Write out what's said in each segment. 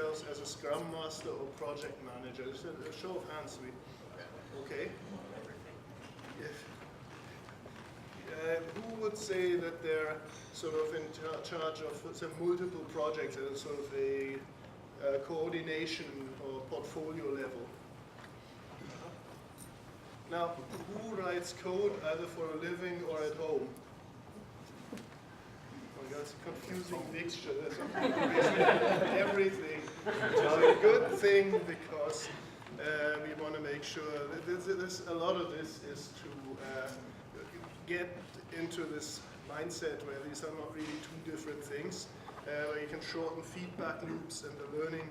yourselves as a Scrum Master or Project Manager? Just a show of hands. Okay. Who would say that they're sort of in charge of some multiple projects at sort of a coordination or portfolio level? Now, who writes code either for a living or at home? Oh, that's a confusing mixture. That's everything. Which is a good thing because we want to make sure that a lot of this is to get into this mindset where these are not really two different things, where you can shorten feedback loops and the learning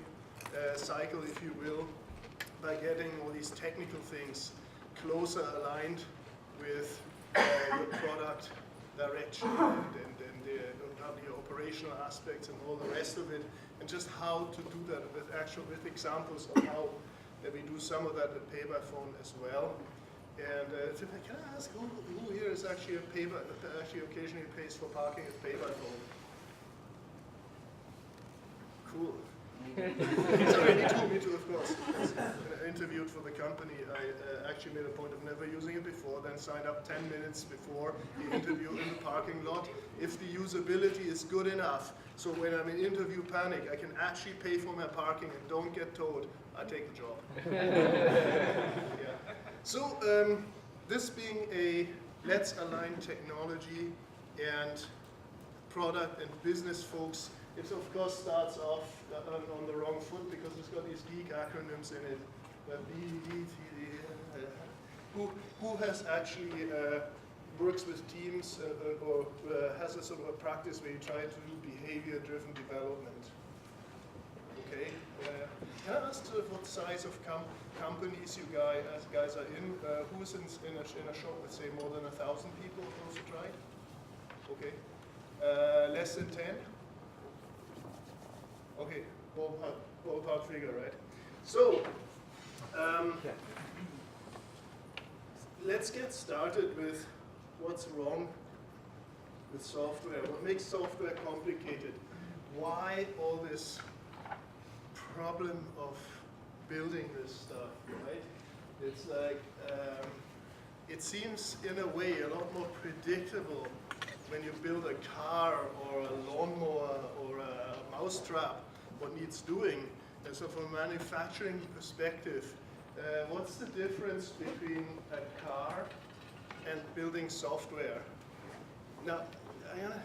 cycle, if you will, by getting all these technical things closer aligned with your product direction and the operational aspects and all the rest of it, and just how to do that with examples of how we do some of that at Pay by Phone as well. And can I ask who here is actually actually occasionally pays for parking at Pay by Phone? Cool. Sorry, me too, of course. When I interviewed for the company, I actually made a point of never using it before, then signed up 10 minutes before the interview in the parking lot. If the usability is good enough, so when I'm in interview panic, I can actually pay for my parking and don't get towed, I take the job. Yeah. So this being a let's align technology and product and business folks, it of course starts off on the wrong foot because it's got these geek acronyms in it. BDD, TD, who has actually works with teams or has a sort of a practice where you try to do behavior-driven development? Okay. Can I ask what size of companies you guys are in? Who's in a shop with say more than 1,000 people? Also tried? Okay. Less than 10? Okay, ballpark figure, right? So, let's get started with what's wrong with software. What makes software complicated? Why all this problem of building this stuff, right? It's like, it seems in a way a lot more predictable when you build a car or a lawnmower or a mousetrap, what needs doing. And so from a manufacturing perspective, what's the difference between a car and building software? Now, I'm going to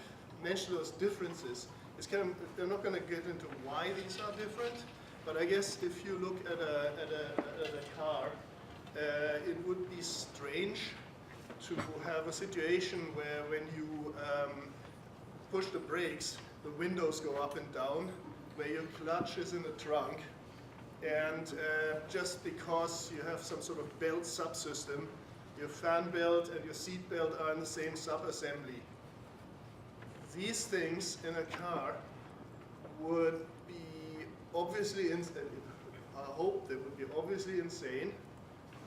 mention those differences. It's kind of, they're not going to get into why these are different, but I guess if you look at a car, it would be strange to have a situation where when you push the brakes, the windows go up and down, where your clutch is in the trunk, and just because you have some sort of belt subsystem, your fan belt and your seat belt are in the same sub-assembly. These things in a car would be obviously, I hope they would be obviously insane,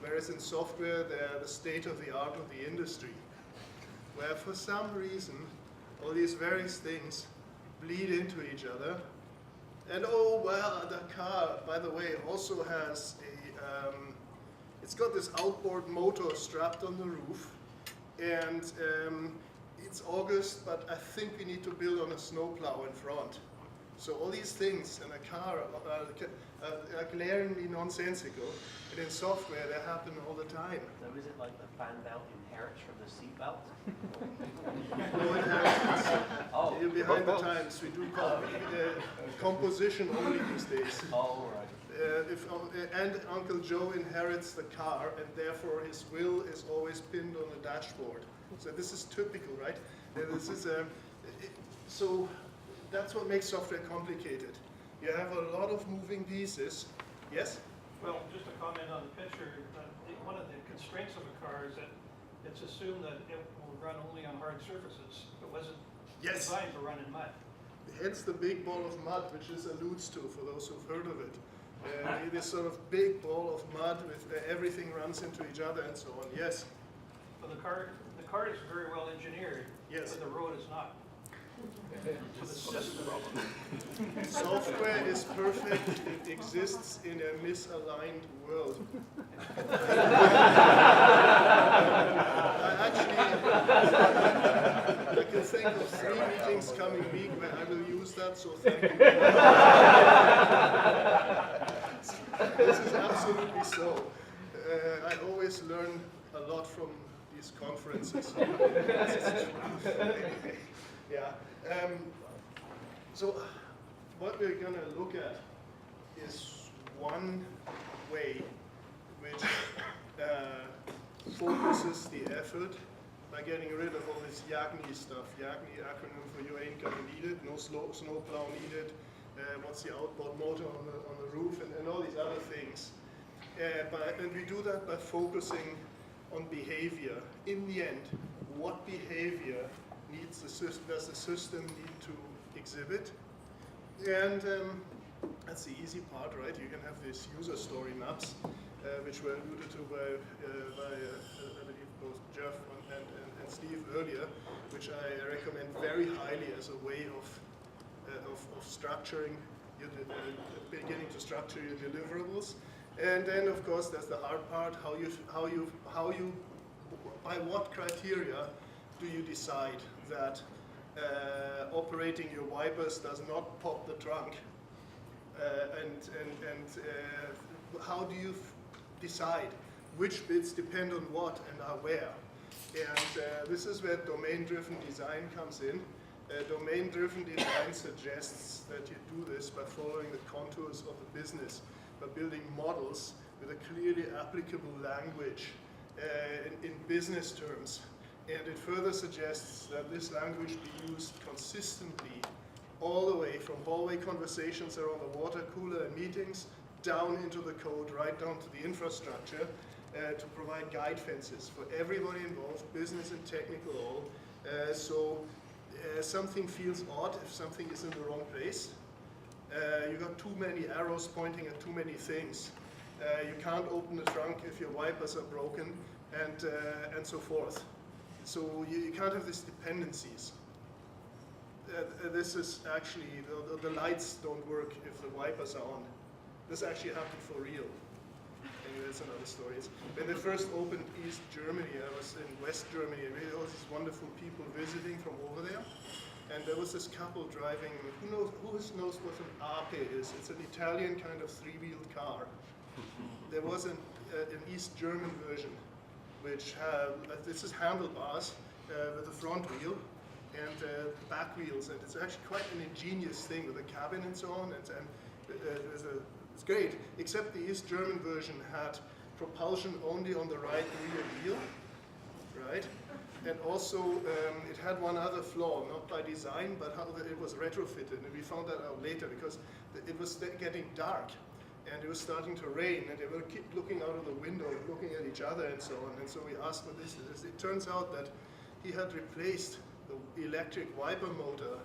whereas in software they're the state of the art of the industry, where for some reason all these various things bleed into each other. And oh well, the car, by the way, also has a, it's got this outboard motor strapped on the roof, and it's August, but I think we need to build on a snowplow in front. So all these things in a car are glaringly nonsensical, and in software they happen all the time. So is it like the fan belt inherits from the seat belt? No inheritance. Oh. You're behind the times. We do composition only these days. Oh, right. And Uncle Joe inherits the car, and therefore his will is always pinned on the dashboard. So this is typical, right? This is so that's what makes software complicated. You have a lot of moving pieces. Yes? Well, just a comment on the picture. One of the constraints of a car is that it's assumed that it will run only on hard surfaces. It wasn't designed to run in mud. Hence the big ball of mud, which this alludes to for those who've heard of it. This sort of big ball of mud with everything runs into each other and so on. Yes? So the car is very well engineered, yes. but the road is not. So it's just the problem. Software is perfect, it exists in a misaligned world. I can think of 3 meetings coming week where I will use that, so thank you. This is absolutely so. I always learn a lot from these conferences. Yeah. So what we're going to look at is one way which focuses the effort by getting rid of all this YAGNI stuff. YAGNI acronym for you ain't gonna need it, no snowplow needed, what's the outboard motor on the roof, and all these other things. And we do that by focusing on behavior. In the end, what behavior does the system need to exhibit? And that's the easy part, right? You can have these user story maps, which were alluded to by I believe both Jeff and Steve earlier, which I recommend very highly as a way of structuring your beginning to structure your deliverables. And then, of course, there's the hard part: how you by what criteria do you decide that operating your wipers does not pop the trunk? And how do you decide which bits depend on what and are where? And this is where domain-driven design comes in. Domain-driven design suggests that you do this by following the contours of the business, by building models with a clearly applicable language in business terms. And it further suggests that this language be used consistently all the way from hallway conversations around the water cooler and meetings down into the code, right down to the infrastructure, to provide guide fences for everybody involved, business and technical all. So something feels odd if something is in the wrong place. You got too many arrows pointing at too many things. You can't open the trunk if your wipers are broken, and so forth. So you can't have these dependencies. This is actually, the lights don't work if the wipers are on. This actually happened for real. Anyway, that's another story. When they first opened East Germany, I was in West Germany, and we had all these wonderful people visiting from over there. And there was this couple driving, who knows what an Ape is? It's an Italian kind of 3-wheeled car. There was an East German version, which this is handlebars with a front wheel and back wheels, and it's actually quite an ingenious thing with a cabin and so on. It's great, except the East German version had propulsion only on the right rear wheel, right? And also, it had one other flaw, not by design, but how it was retrofitted. And we found that out later because it was getting dark and it was starting to rain, and they would keep looking out of the window, looking at each other and so on. And so we asked what this is. It turns out that he had replaced the electric wiper motor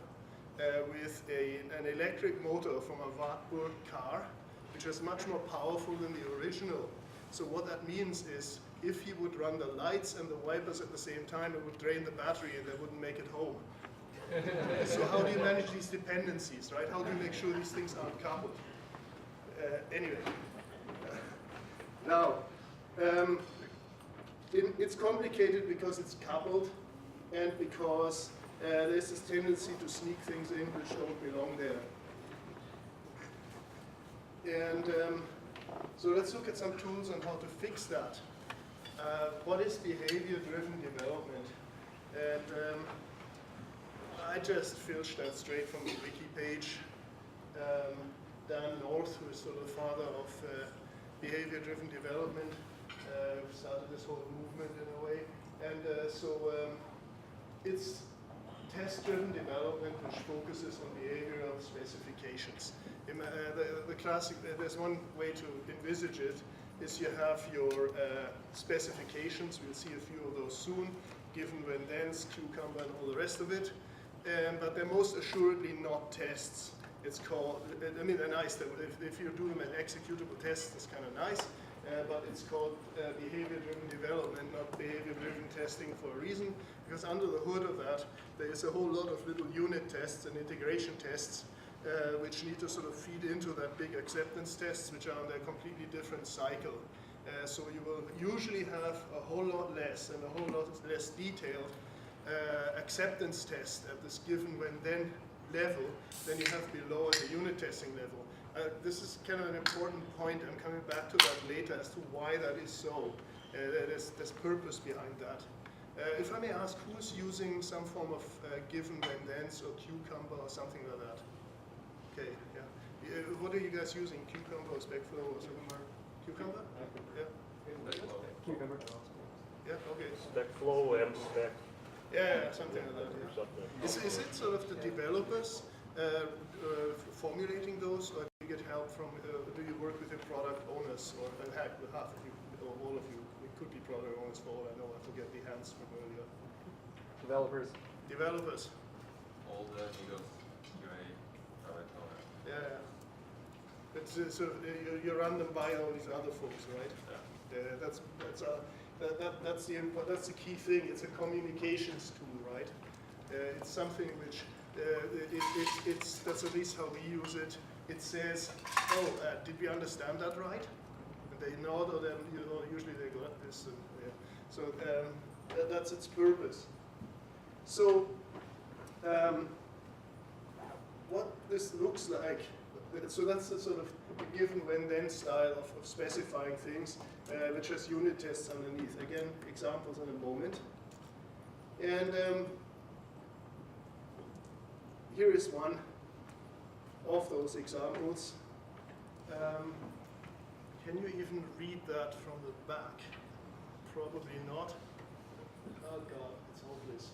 with an electric motor from a Wartburg car, which is much more powerful than the original. So what that means is, if he would run the lights and the wipers at the same time, it would drain the battery and they wouldn't make it home. So how do you manage these dependencies, right? How do you make sure these things aren't coupled? Anyway, now, it's complicated because it's coupled and because there's this tendency to sneak things in which don't belong there. And so let's look at some tools on how to fix that. What is behavior-driven development? And I just filched that straight from the wiki page. Dan North, who is sort of the father of behavior-driven development, started this whole movement in a way. And it's test-driven development which focuses on behavioral specifications. The classic, there's one way to envisage it, is you have your specifications. We'll see a few of those soon, given when thens, cucumber, and all the rest of it. But they're most assuredly not tests. It's called, I mean, they're nice. If you do them as executable tests, it's kind of nice. but it's called behavior-driven development, not behavior-driven testing for a reason, because under the hood of that, there is a whole lot of little unit tests and integration tests which need to sort of feed into that big acceptance tests, which are on a completely different cycle. So you will usually have a whole lot less and a whole lot less detailed acceptance test at this given when then level than you have below at the unit testing level. This is kind of an important point. I'm coming back to that later as to why that is so. There's purpose behind that. If I may ask, who's using some form of given when thens or cucumber or something like that? Okay, yeah. What are you guys using? Cucumber or specflow or something? Cucumber? Yeah. Cucumber. Yeah, okay. Specflow and spec. Yeah, something like that. Or Yeah. something. Is it sort of the developers formulating those, or do you get help from, do you work with the product owners, or half of you, or all of you? It could be product owners for all I know, I forget the hands from earlier. Developers. Developers. All the Windows QA product owner. Yeah. But so you run them by all these other folks, right? Yeah. That's the key thing. It's a communications tool, right? It's something which that's at least how we use it. It says, oh, did we understand that right? And they nod, or then usually they got this. And, yeah. So that's its purpose. So what this looks like. So that's the sort of given when then style of specifying things, which has unit tests underneath. Again, examples in a moment. And here is one of those examples. Can you even read that from the back? Probably not. Oh God, it's hopeless.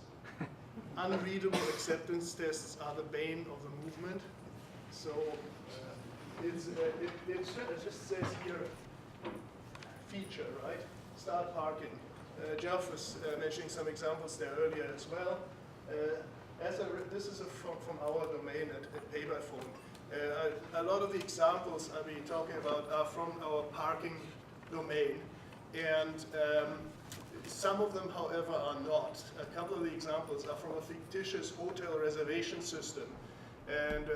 Unreadable acceptance tests are the bane of the movement. So it just says here, feature, right? Start parking. Jeff was mentioning some examples there earlier as well. This is from our domain at Pay-by-Phone. A lot of the examples I'll be talking about are from our parking domain, and some of them, however, are not. A couple of the examples are from a fictitious hotel reservation system, and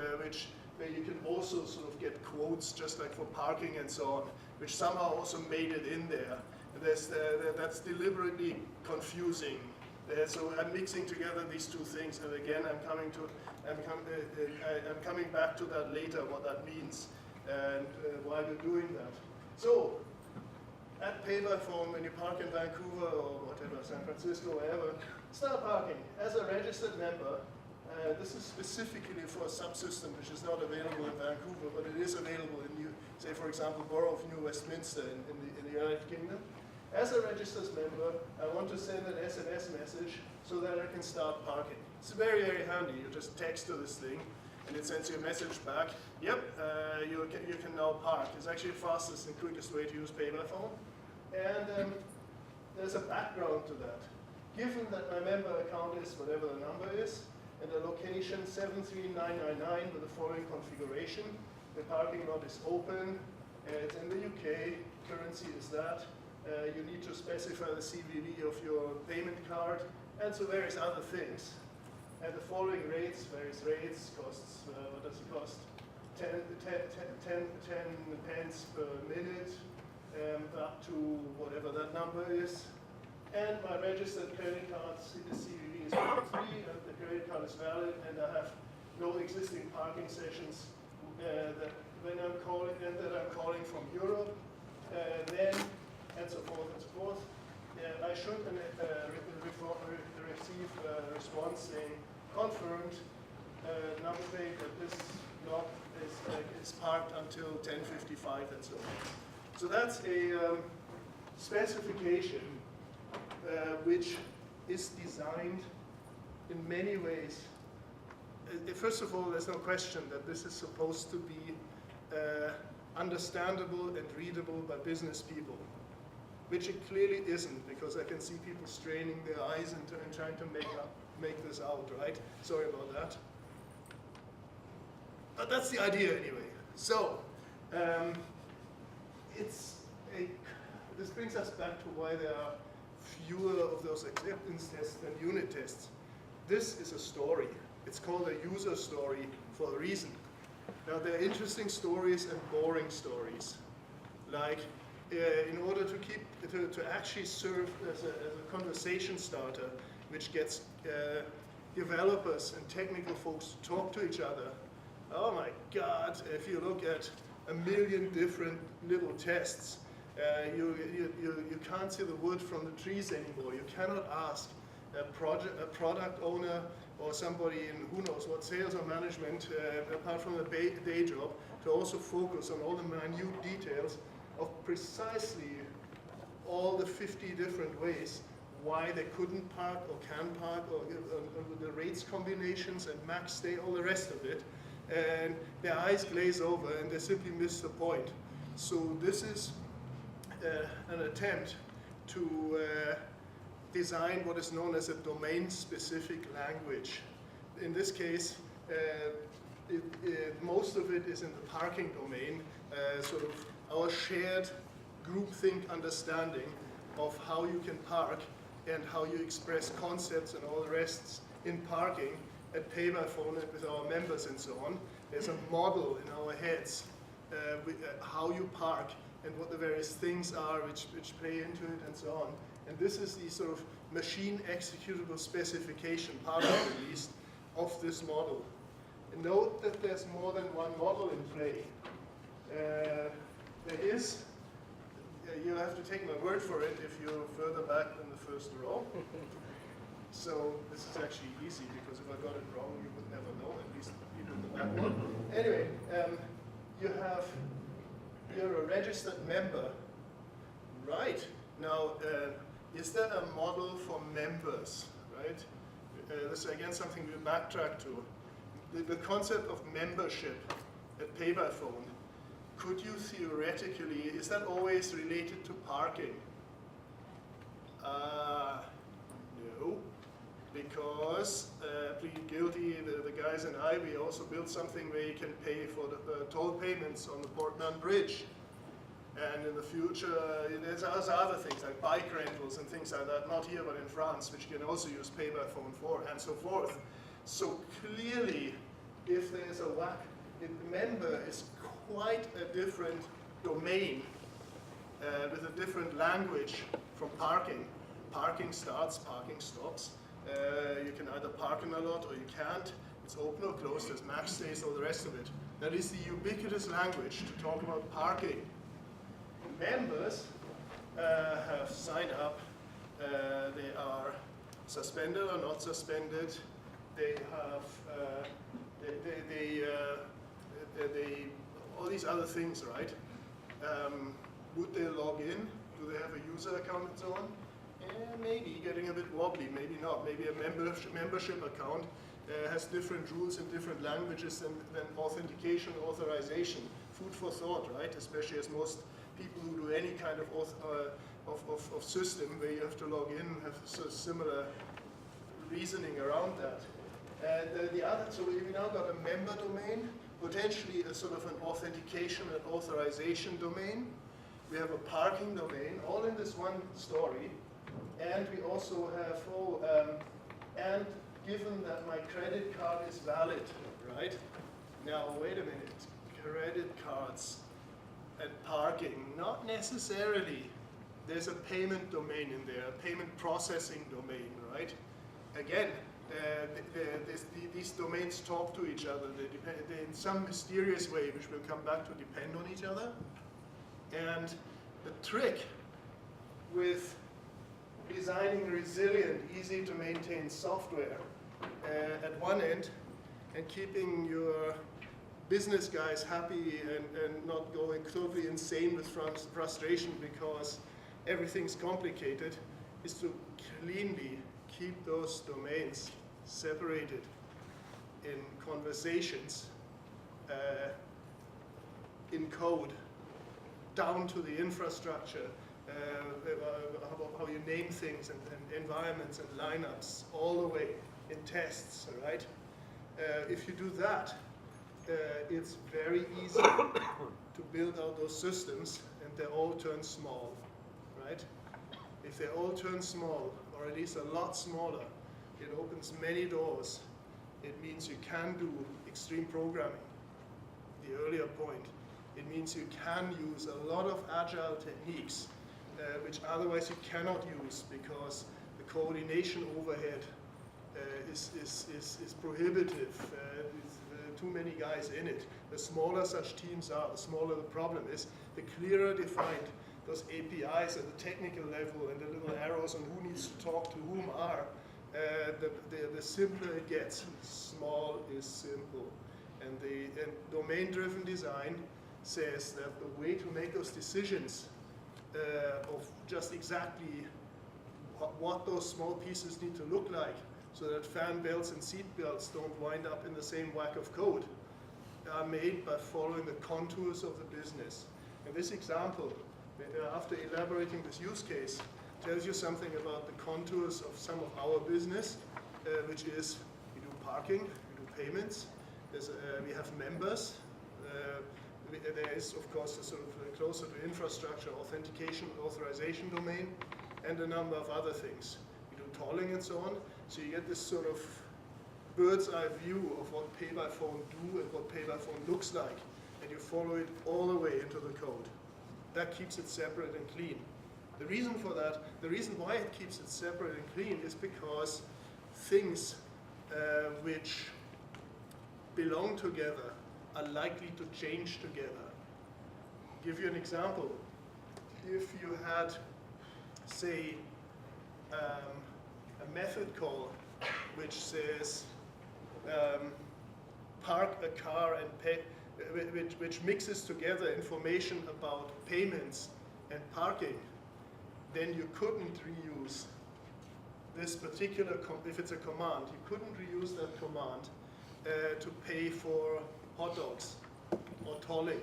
where you can also sort of get quotes just like for parking and so on, which somehow also made it in there. And that's deliberately confusing. So I'm mixing together these two things, and again, I'm coming back to that later, what that means and why we're doing that. So at Pay-by-Phone, when you park in Vancouver or whatever, San Francisco, wherever, start parking as a registered member. This is specifically for a subsystem which is not available in Vancouver, but it is available in, say, for example, Borough of New Westminster in the United Kingdom. As a registered member, I want to send an SMS message so that I can start parking. It's very, very handy. You just text to this thing, and it sends you a message back. Yep, you can now park. It's actually the fastest and quickest way to use Pay-by-Phone. And there's a background to that. Given that my member account is whatever the number is, and the location 73999 with the following configuration, the parking lot is open, it's in the UK, currency is that. You need to specify the CVV of your payment card, and so various other things. And the following rates, various rates, costs, what does it cost? 10 pence per minute, up to whatever that number is. And my registered credit card, the CVV is 53, and the credit card is valid, and I have no existing parking sessions that I'm calling from Europe. Then, and so forth and so forth. I should receive a response saying, confirmed, number plate that this lot is parked until 10:55 and so on. So that's a specification which is designed in many ways. First of all, there's no question that this is supposed to be understandable and readable by business people, which it clearly isn't, because I can see people straining their eyes and trying to make this out, right? Sorry about that. But that's the idea anyway. So, it's this brings us back to why there are fewer of those acceptance tests than unit tests. This is a story. It's called a user story for a reason. Now, there are interesting stories and boring stories. Like, in order to actually serve as a conversation starter, which gets developers and technical folks to talk to each other. Oh my God, if you look at 1 million different little tests, you can't see the wood from the trees anymore. You cannot ask a product owner or somebody in who knows what sales or management, apart from the day job, to also focus on all the minute details of precisely all the 50 different ways why they couldn't park or can park, or the rates combinations and max stay, all the rest of it. And their eyes glaze over and they simply miss the point. So this is an attempt to design what is known as a domain-specific language. In this case, most of it is in the parking domain, sort of our shared groupthink understanding of how you can park and how you express concepts and all the rest in parking at pay by phone and with our members and so on. There's a model in our heads how you park and what the various things are which play into it and so on. And this is the sort of machine executable specification, part of it at least, of this model. And note that there's more than one model in play. There is, you'll have to take my word for it if you're further back than the first row. So this is actually easy, because if I got it wrong, you would never know, at least people in the back one. Anyway, you're a registered member. Right. Now, is there a model for members, right? This is again something we backtrack to. The concept of membership at pay by phone, could you theoretically, is that always related to parking? No, because plead guilty, the guys and I, we also built something where you can pay for the toll payments on the Portland Bridge. And in the future, there's other things like bike rentals and things like that, not here but in France, which you can also use pay by phone for, and so forth. So clearly, if there's a WAC, member is quite a different domain with a different language from parking. Parking starts, parking stops. You can either park in a lot or you can't. It's open or closed, there's max stays, all the rest of it. That is the ubiquitous language to talk about parking. Members have signed up. They are suspended or not suspended. They have all these other things, right? Would they log in? Do they have a user account and so on? Maybe getting a bit wobbly, maybe not. Maybe a membership account has different rules in different languages than authentication, authorization. Food for thought, right? Especially as most people who do any kind of system where you have to log in have similar reasoning around that. So we now got a member domain, potentially a sort of an authentication and authorization domain. We have a parking domain, all in this one story. And we also have, and given that my credit card is valid, right? Now, wait a minute, credit cards and parking, not necessarily. There's a payment domain in there, a payment processing domain, right? Again, these domains talk to each other. They in some mysterious way, which we'll come back to, depend on each other. And the trick with designing resilient, easy to maintain software at one end and keeping your business guys happy and not going totally insane with frustration because everything's complicated is to cleanly keep those domains separated in conversations, in code, down to the infrastructure, how you name things and environments and lineups, all the way in tests, right? If you do that, it's very easy to build out those systems, and they all turn small, right? If they all turn small, or at least a lot smaller, it opens many doors. It means you can do extreme programming, the earlier point. It means you can use a lot of agile techniques, which otherwise you cannot use because the coordination overhead is prohibitive. There's too many guys in it. The smaller such teams are, the smaller the problem is. The clearer defined those APIs at the technical level and the little arrows on who needs to talk to whom are, the simpler it gets. Small is simple. And domain-driven design says that the way to make those decisions of just exactly what those small pieces need to look like so that fan belts and seat belts don't wind up in the same whack of code are made by following the contours of the business. And this example, after elaborating this use case, tells you something about the contours of some of our business, which is we do parking, we do payments, we have members, there is of course a sort of closer to infrastructure, authentication, authorization domain, and a number of other things. We do tolling and so on, so you get this sort of bird's eye view of what pay by phone do and what pay by phone looks like, and you follow it all the way into the code. That keeps it separate and clean. The reason for that, the reason why it keeps it separate and clean is because things which belong together are likely to change together. Give you an example. If you had, say, a method call which says park a car and pay, which mixes together information about payments and parking, then you couldn't reuse this particular, if it's a command, you couldn't reuse that command to pay for hot dogs or tolling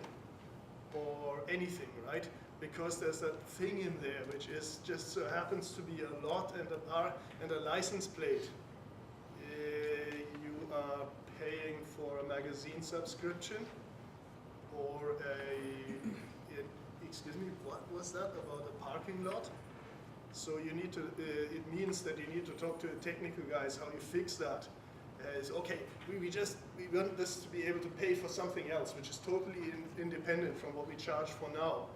or anything, right? Because there's that thing in there which is just so happens to be a lot and a license plate. You are paying for a magazine subscription or excuse me, what was that about a parking lot? So you need to, it means that you need to talk to the technical guys how you fix that. It's okay, we want this to be able to pay for something else, which is totally independent from what we charge for now.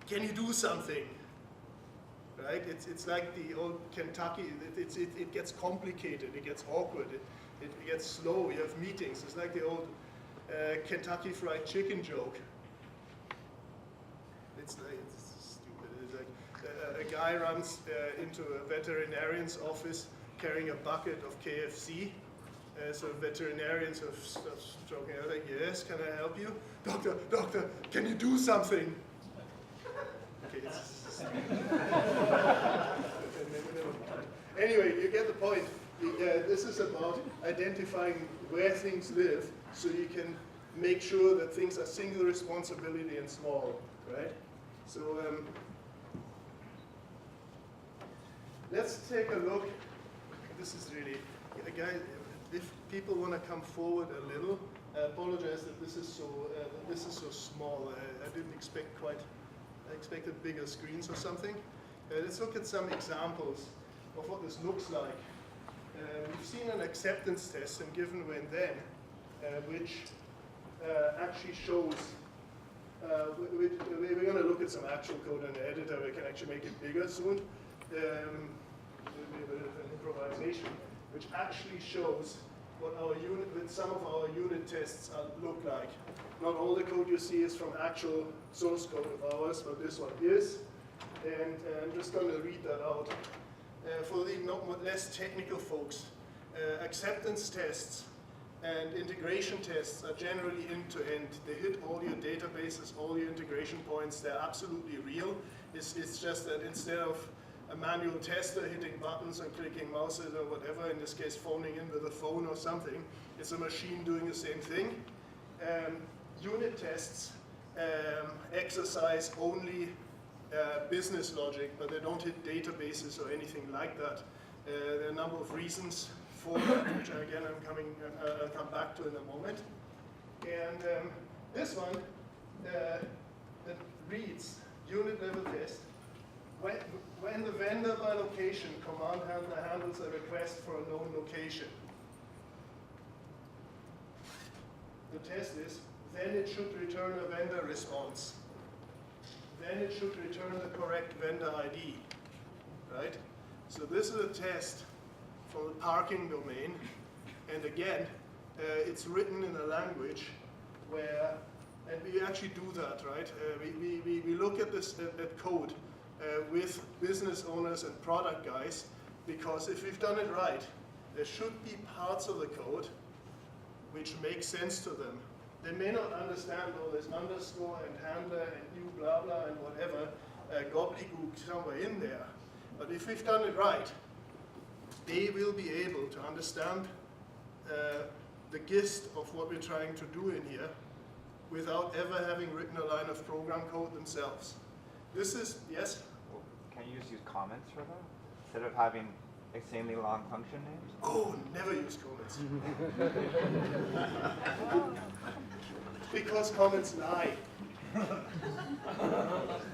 Can you do something? Right? It's like the old Kentucky, it gets complicated, it gets awkward, it gets slow, you have meetings. It's like the old Kentucky Fried Chicken joke. It's stupid. It's like a guy runs into a veterinarian's office carrying a bucket of KFC. So veterinarians are joking, like, yes, can I help you? Doctor, can you do something? Okay, anyway, you get the point. This is about identifying where things live so you can make sure that things are single responsibility and small, right? So let's take a look. This is really, guys, if people want to come forward a little, I apologize that this is so small. I didn't expect I expected bigger screens or something. Let's look at some examples of what this looks like. We've seen an acceptance test and given when then, which actually shows, we're going to look at some actual code in the editor. We can actually make it bigger soon. A bit of an improvisation, which actually shows what some of our unit tests look like. Not all the code you see is from actual source code of ours, but this one is. And I'm just going to read that out. For the less technical folks, acceptance tests and integration tests are generally end-to-end. They hit all your databases, all your integration points. They're absolutely real. It's just that instead of a manual tester hitting buttons and clicking mouses or whatever, in this case phoning in with a phone or something, it's a machine doing the same thing. Unit tests exercise only business logic, but they don't hit databases or anything like that. There are a number of reasons for that, which again I'll come back to in a moment. And this one that reads unit level test. When the vendor by location command handler handles a request for a known location, the test is, then it should return a vendor response. Then it should return the correct vendor ID, right? So this is a test for the parking domain, and again, it's written in a language where, and we actually do that, right? We look at this at code with business owners and product guys, because if we've done it right, there should be parts of the code which make sense to them. They may not understand all this underscore and handler and new blah blah and whatever gobbledygook somewhere in there. But if we've done it right, they will be able to understand the gist of what we're trying to do in here without ever having written a line of program code themselves. This is, yes? Well, can you just use comments for that? Instead of having extremely long function names? Oh, never use comments. Because comments lie.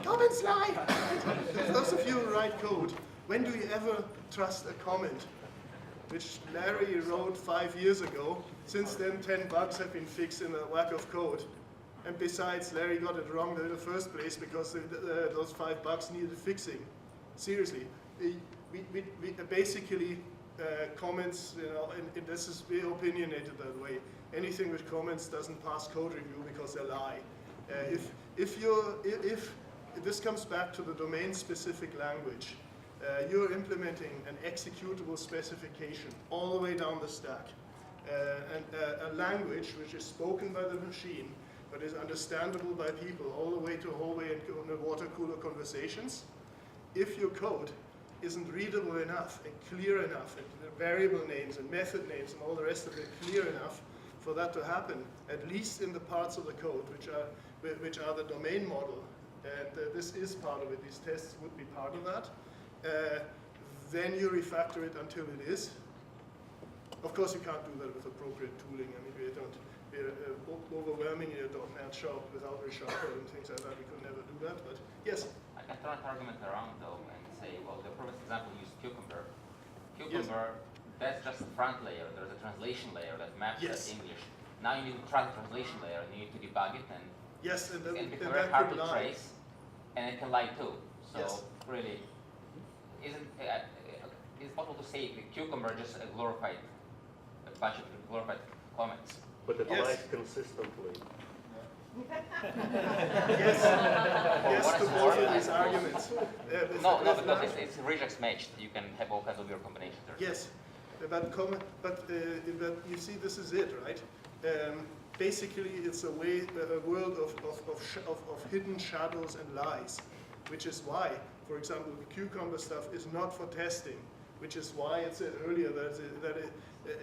Comments lie! Those of you who write code, when do you ever trust a comment? Which Larry wrote 5 years ago. Since then, 10 bugs have been fixed in a whack of code. And besides, Larry got it wrong in the first place because those 5 bugs needed fixing. Seriously, we basically comments, you know, and this is very opinionated that way. Anything with comments doesn't pass code review because they lie. If this comes back to the domain-specific language, you're implementing an executable specification all the way down the stack, and a language which is spoken by the machine but is understandable by people all the way to hallway and water cooler conversations. If your code isn't readable enough and clear enough, and the variable names and method names and all the rest of it clear enough for that to happen, at least in the parts of the code which are the domain model, and this is part of it, these tests would be part of that, then you refactor it until it is. Of course, you can't do that with appropriate tooling. I mean, we're overwhelming in a .NET shop without resharper and things like that. We could never do that, but yes? I can turn an argument around though and say, well, the previous example used Cucumber. Cucumber, yes. That's just the front layer. There's a translation layer that maps yes. that English. Now you need to try the translation layer and you need to debug it, and yes, and it can be very hard to trace, and it can lie too. So yes. Really, is it possible to say the Cucumber just a bunch of glorified comments? But it yes. lies consistently. Yes, yes to both of these arguments. No, because it's regex matched. You can have all kinds of weird combinations there. Yes, but you see, this is it, right? Basically, it's a world of hidden shadows and lies, which is why, for example, the Cucumber stuff is not for testing, which is why it said earlier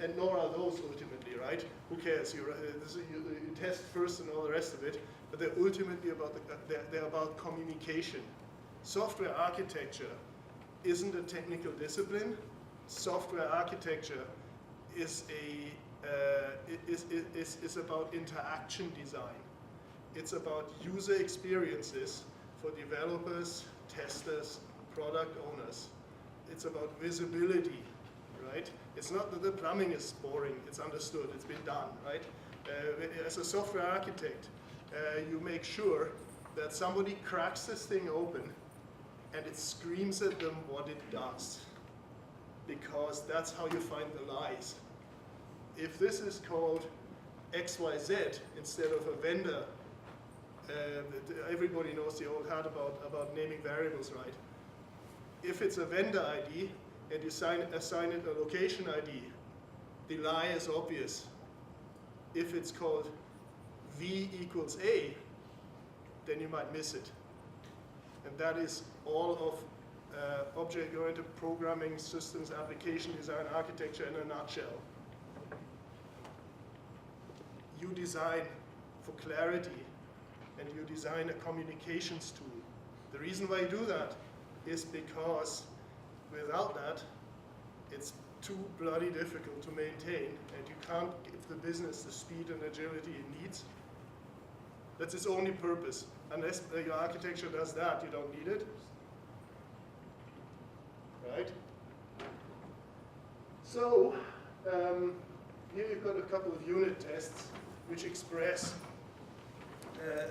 and nor are those ultimately, right? Who cares? You test first and all the rest of it, but they're ultimately they're about communication. Software architecture isn't a technical discipline. Software architecture is about interaction design. It's about user experiences for developers, testers, product owners. It's about visibility, right? It's not that the plumbing is boring, it's understood, it's been done, right? As a software architect, you make sure that somebody cracks this thing open and it screams at them what it does, because that's how you find the lies. If this is called XYZ instead of a vendor, everybody knows the old hat about naming variables, right? If it's a vendor ID and you assign it a location ID, the lie is obvious. If it's called V equals A, then you might miss it. And that is all of object-oriented programming, systems, application design, architecture in a nutshell. You design for clarity, and you design a communications tool. The reason why you do that is because without that, it's too bloody difficult to maintain, and you can't give the business the speed and agility it needs. That's its only purpose. Unless your architecture does that, you don't need it. Right? So, here you've got a couple of unit tests which express,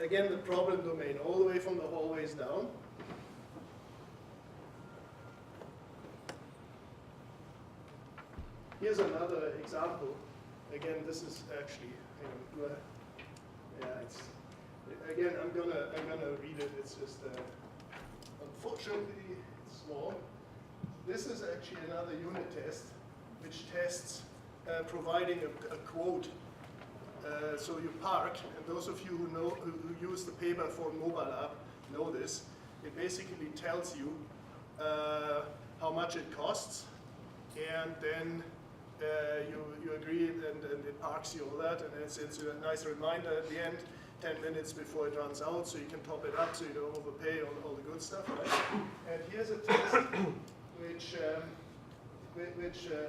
again, the problem domain all the way from the hallways down. Here's another example. Again, this is actually, again, I'm gonna read it. It's just, unfortunately, it's small. This is actually another unit test, which tests providing a quote. So you park, and those of you who use the paper for mobile app know this. It basically tells you how much it costs, and then you agree, and it parks you all that, and it's a nice reminder at the end, 10 minutes before it runs out, so you can top it up so you don't overpay all the good stuff, right? And here's a test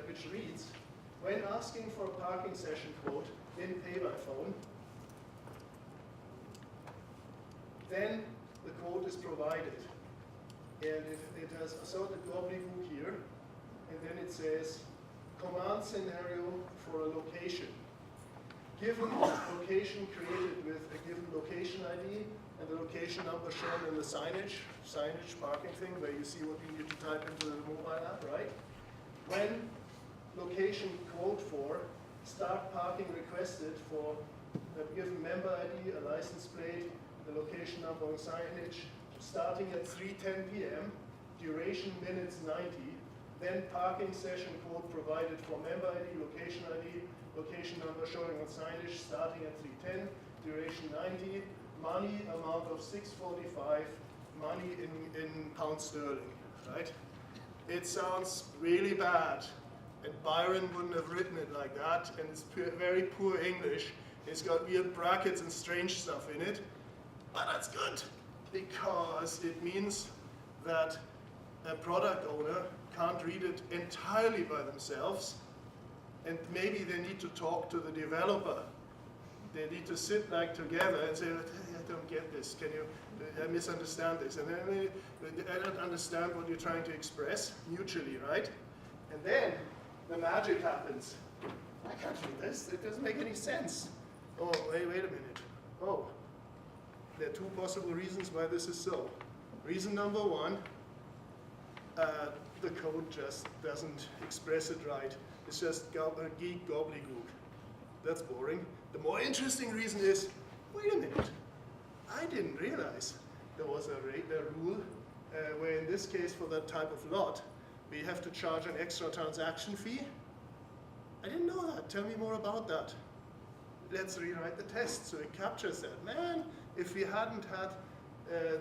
which reads, when asking for a parking session quote in pay by phone, then the quote is provided. And it has a sort of gobbledygook here, and then it says, command scenario for a location. Given location created with a given location ID and the location number shown in the signage parking thing where you see what you need to type into the mobile app, right? When location quote for, start parking requested for a given member ID, a license plate, the location number on signage, starting at 3:10 p.m., duration minutes 90, then parking session quote provided for member ID, location number showing on signage, starting at 3:10, duration 90, money amount of $6.45, money in pound sterling, right? It sounds really bad, and Byron wouldn't have written it like that, and it's very poor English. It's got weird brackets and strange stuff in it, but that's good, because it means that a product owner can't read it entirely by themselves, and maybe they need to talk to the developer. They need to sit like together and say, I don't get this, I misunderstand this, and then I don't understand what you're trying to express mutually, right? And then the magic happens. I can't read this, it doesn't make any sense. Oh, wait a minute. Oh, there are two possible reasons why this is so. Reason number one, the code just doesn't express it right. It's just geek gobbledygook. That's boring. The more interesting reason is, wait a minute, I didn't realize there was a rule where in this case for that type of lot, we have to charge an extra transaction fee. I didn't know that. Tell me more about that. Let's rewrite the test so it captures that. Man, if we hadn't had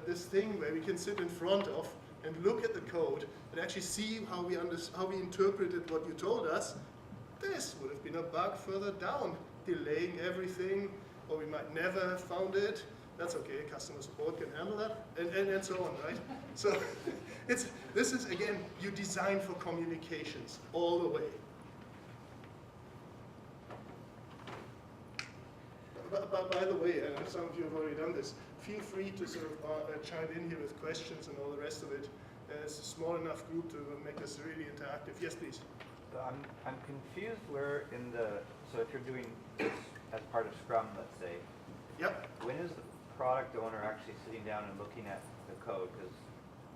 this thing where we can sit in front of and look at the code and actually see how we interpreted what you told us, this would have been a bug further down, delaying everything, or we might never have found it. That's okay, customer support can handle that, and so on, right? So this is, again, you design for communications all the way. But by the way, and some of you have already done this, feel free to sort of chime in here with questions and all the rest of it. It's a small enough group to make this really interactive. Yes, please. So I'm confused where in the, so if you're doing this as part of Scrum, let's say, Yep. when is the product owner actually sitting down and looking at the code? Because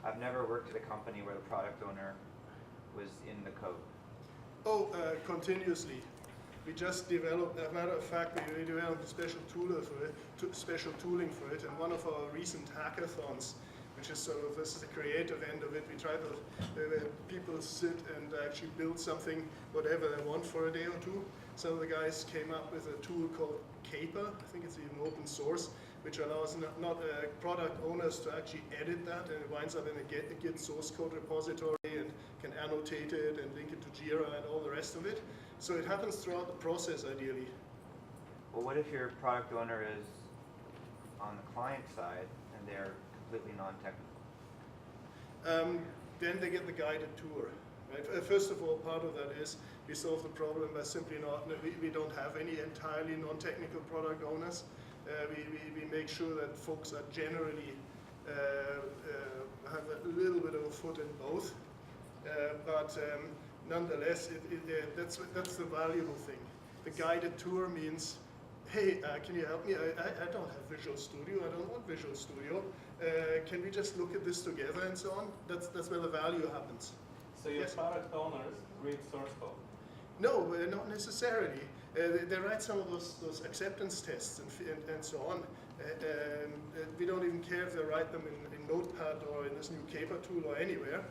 I've never worked at a company where the product owner was in the code. Oh, continuously. We just developed, as a matter of fact, we developed a special tooling for it, and one of our recent hackathons, which is sort of, this is the creative end of it, we try to, people sit and actually build something, whatever they want for a day or two. Some of the guys came up with a tool called Caper, I think it's even open source, which allows not product owners to actually edit that, and it winds up in a Git source code repository and can annotate it and link it to Jira and all the rest of it. So it happens throughout the process, ideally. Well, what if your product owner is on the client side and they're completely non-technical? Then they get the guided tour. Right? First of all, part of that is we solve the problem by simply we don't have any entirely non-technical product owners. We make sure that folks are generally have a little bit of a foot in both, but nonetheless, that's the valuable thing. The guided tour means, hey, can you help me? I don't have Visual Studio. I don't want Visual Studio. Can we just look at this together and so on? That's where the value happens. So your Yes. product owners read source code? No, not necessarily. They write some of those acceptance tests and so on. We don't even care if they write them in Notepad or in this new Caper tool or anywhere.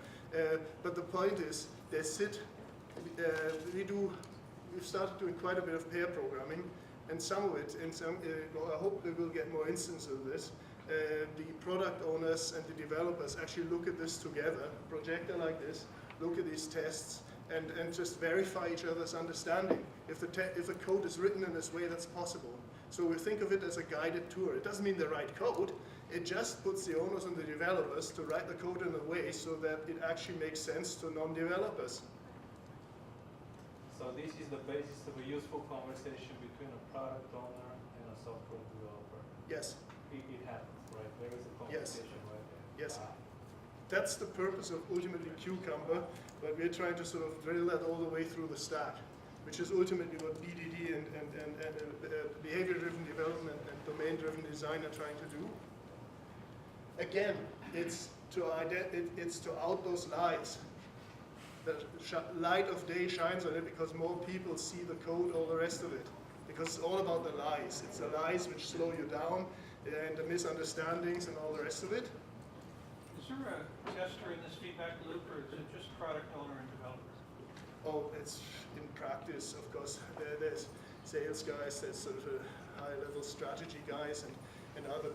But the point is, they sit. We've started doing quite a bit of pair programming, and some of it, I hope we will get more instances of this. The product owners and the developers actually look at this together, projector like this, look at these tests, and just verify each other's understanding. If the code is written in this way, that's possible. So we think of it as a guided tour. It doesn't mean they write code. It just puts the owners and the developers to write the code in a way so that it actually makes sense to non-developers. So this is the basis of a useful conversation between a product owner and a software developer. Yes, It happens, right? There is a Yes. conversation right there. yes. That's the purpose of ultimately Cucumber, but we're trying to sort of drill that all the way through the stack, which is ultimately what BDD and behavior-driven development and domain-driven design are trying to do. Again, it's to out those lies. The light of day shines on it because more people see the code, all the rest of it. Because it's all about the lies. It's the lies which slow you down, and the misunderstandings and all the rest of it. Is there a tester in this feedback loop, or is it just product owner and developer? Oh, it's in practice, of course. There's sales guys, there's sort of high-level strategy guys, and other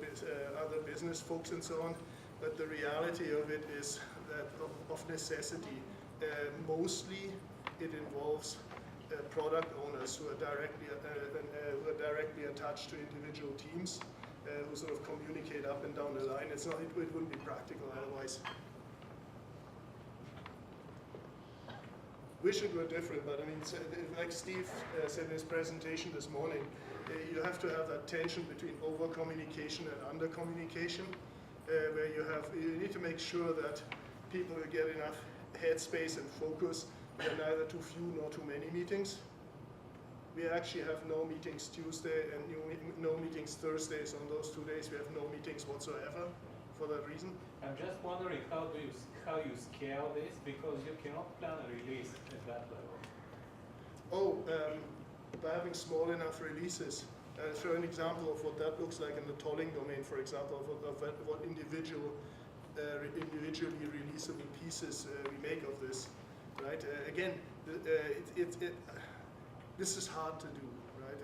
business folks and so on. But the reality of it is that of necessity, mostly it involves product owners who are directly attached to individual teams, who sort of communicate up and down the line. It wouldn't be practical otherwise. Wish it were different, but I mean, like Steve said in his presentation this morning, you have to have that tension between over-communication and under-communication, where you need to make sure that people get enough headspace and focus. There are neither too few nor too many meetings. We actually have no meetings Tuesday and no meetings Thursdays. On those 2 days, we have no meetings whatsoever for that reason. I'm just wondering how you scale this, because you cannot plan a release at that level. Oh, by having small enough releases. Show an example of what that looks like in the tolling domain, for example, of what individually releasable pieces we make of this, right? Again, this is hard to do, right?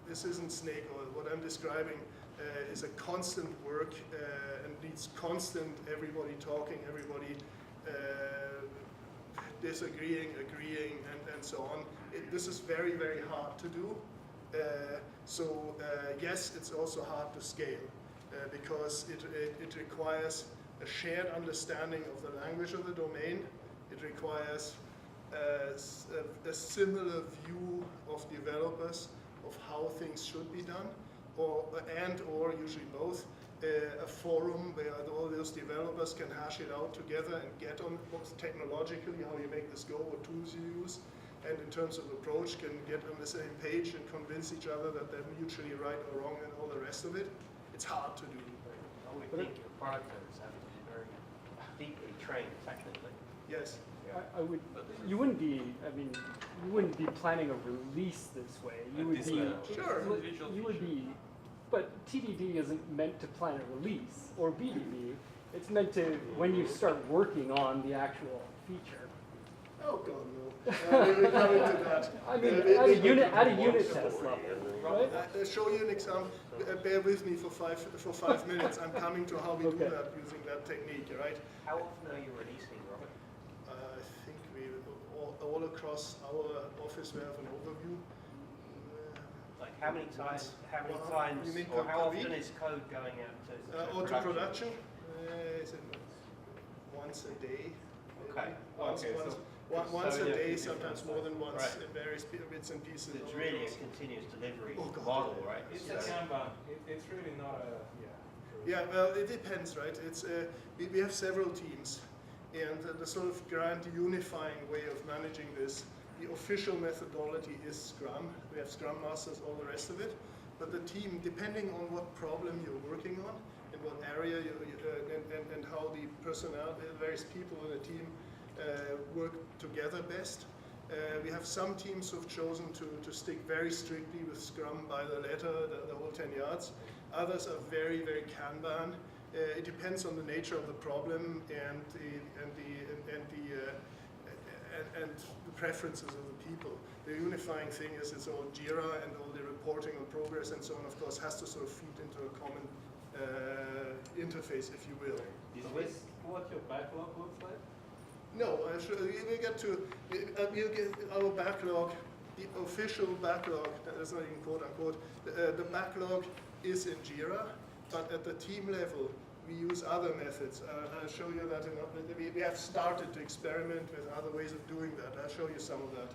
This isn't snake oil. What I'm describing is a constant work and needs constant everybody talking, everybody disagreeing, agreeing, and so on. This is very, very hard to do. Yes, it's also hard to scale because it requires a shared understanding of the language of the domain. It requires a similar view of developers of how things should be done, or usually both, a forum where all those developers can hash it out together and get on both technologically how you make this go, what tools you use, and in terms of approach can get on the same page and convince each other that they're mutually right or wrong and all the rest of it. It's hard to do. I would think your product owners have to be very deeply trained technically. Yes. You wouldn't be planning a release this way. You would be, Sure. you would be, but TDD isn't meant to plan a release, or BDD. It's meant to, when you start working on the actual feature. Oh God, no. We're coming to that. I mean, at a unit test level, right? I'll show you an example. Bear with me for 5 minutes. I'm coming to how we do that using that technique, right? How often are you releasing, Robert? I think we all across our office we have an overview. Like how many times, You mean or how per often week? is code going out to Or to production? Is it once a day? maybe? Okay. Once once So a you day, have to sometimes do more that. than once Right. in various bits and pieces. It's all really a those. continuous delivery Oh, God. model, right? It's Yes. a Kanban. It's really not a, Yeah, well, it depends, right? It's we have several teams, and the sort of grand unifying way of managing this, the official methodology is Scrum. We have Scrum Masters, all the rest of it. But the team, depending on what problem you're working on, and what area and how the personnel, the various people in the team work together best. We have some teams who've chosen to stick very strictly with Scrum by the letter, the whole 10 yards. Others are very, very Kanban. It depends on the nature of the problem and the preferences of the people. The unifying thing is it's all Jira, and all the reporting on progress and so on, of course, has to sort of feed into a common interface, if you will. Is this what your backlog looks like? No, we get to, we'll get our backlog, the official backlog, that's not even quote unquote, the backlog is in Jira, but at the team level, we use other methods. I'll show you that we have started to experiment with other ways of doing that. I'll show you some of that.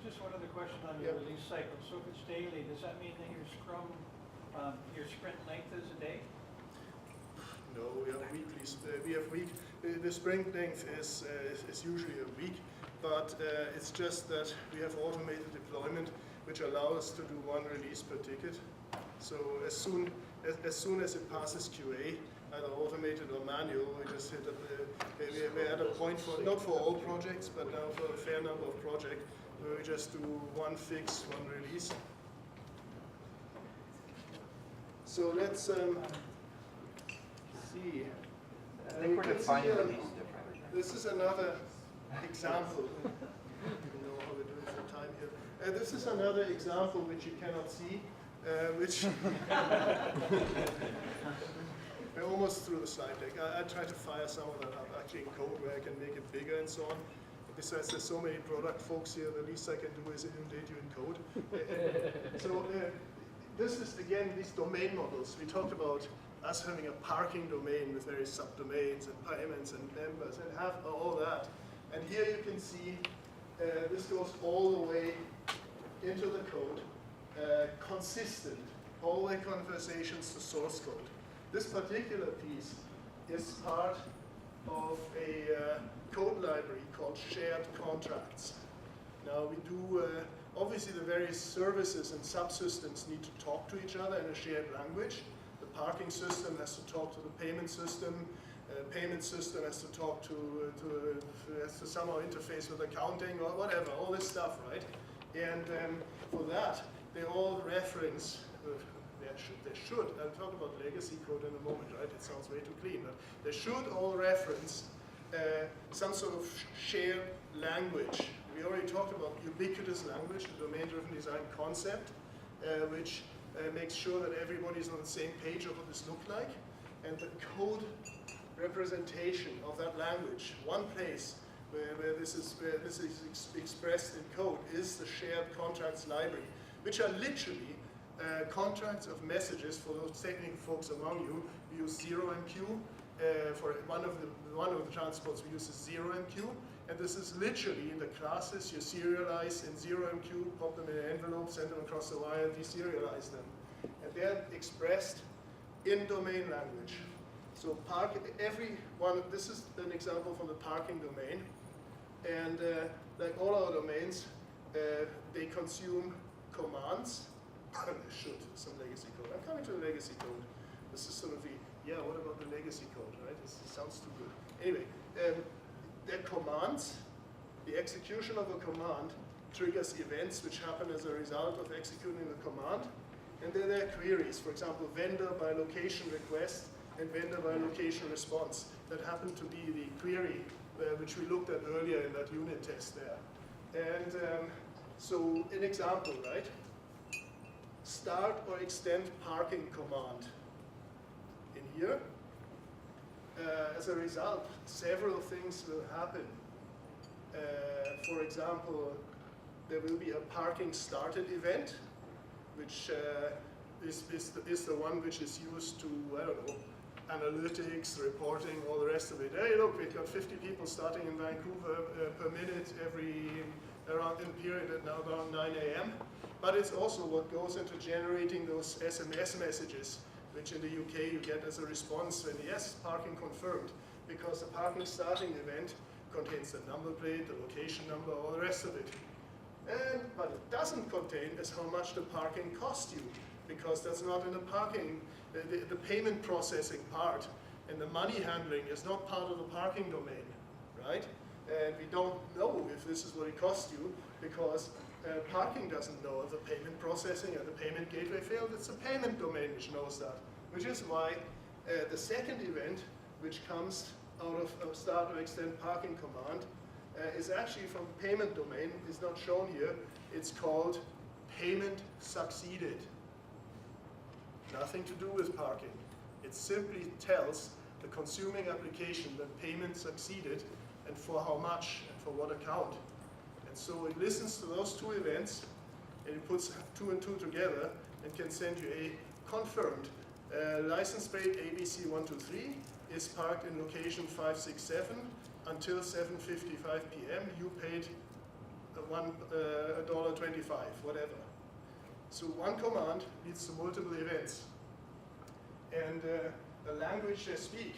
Just one other question on your Yeah. release cycle. So if it's daily, does that mean that your Scrum, your sprint length is a day? No, we have weekly. We have week. The sprint length is usually a week, but it's just that we have automated deployment, which allows us to do one release per ticket. So as soon as it passes QA, either automated or manual, we just hit we're at a point for not for all projects, but now for a fair number of projects, where we just do one fix, one release. So let's see. I think we're You can defining see, release differently. This is another example. You know how we're doing for time here. This is another example which you cannot see, which we're almost through the slide deck. I try to fire some of that up actually in code where I can make it bigger and so on. Besides, there's so many product folks here, the least I can do is inundate you in code. So this is, again, these domain models. We talked about us having a parking domain with various subdomains and payments and members and have all that. And here you can see this goes all the way into the code, consistent, all the conversations to source code. This particular piece is part of a code library called shared contracts. Now we do, obviously the various services and subsystems need to talk to each other in a shared language. The parking system has to talk to the payment system has to talk has to somehow interface with accounting or whatever, all this stuff, right? And for that, they all reference, they should, I'll talk about legacy code in a moment, right? It sounds way too clean, but they should all reference some sort of shared language. We already talked about ubiquitous language, the domain-driven design concept, which makes sure that everybody's on the same page of what this looks like. And the code representation of that language, one place where this is expressed in code is the shared contracts library, which are literally contracts of messages. For those technical folks among you, we use 0MQ. For one of the transports we use is 0MQ, and this is literally the classes you serialize in 0MQ, pop them in an envelope, send them across the wire, deserialize them. And they're expressed in domain language. So this is an example from the parking domain. And like all our domains, they consume commands. They should, some legacy code. I'm coming to the legacy code. This is sort of what about the legacy code, right? This sounds too good. Anyway, they're commands. The execution of a command triggers events which happen as a result of executing the command. And then there are queries, for example, vendor by location request and vendor by location response. That happened to be the query which we looked at earlier in that unit test there. And so an example, right? Start or extend parking command. In here, as a result, several things will happen. For example, there will be a parking started event, which is the one which is used to, I don't know, analytics, reporting, all the rest of it. Hey, look, we've got 50 people starting in Vancouver per minute around in period at now around 9 a.m. But it's also what goes into generating those SMS messages, which in the UK you get as a response when yes, parking confirmed, because the parking starting event contains the number plate, the location number, all the rest of it. And what it doesn't contain is how much the parking cost you, because that's not in the parking, the payment processing part, and the money handling is not part of the parking domain, right? And we don't know if this is what it costs you, because parking doesn't know if the payment processing and the payment gateway failed. It's the payment domain which knows that, which is why the second event, which comes out of start or extend parking command, is actually from payment domain, is not shown here. It's called payment succeeded. Nothing to do with parking. It simply tells the consuming application that payment succeeded and for how much and for what account. And so it listens to those two events and it puts 2 and 2 together and can send you a confirmed license plate ABC123 is parked in location 567 until 7:55 p.m. You paid $1.25, whatever. So one command leads to multiple events. And the language they speak,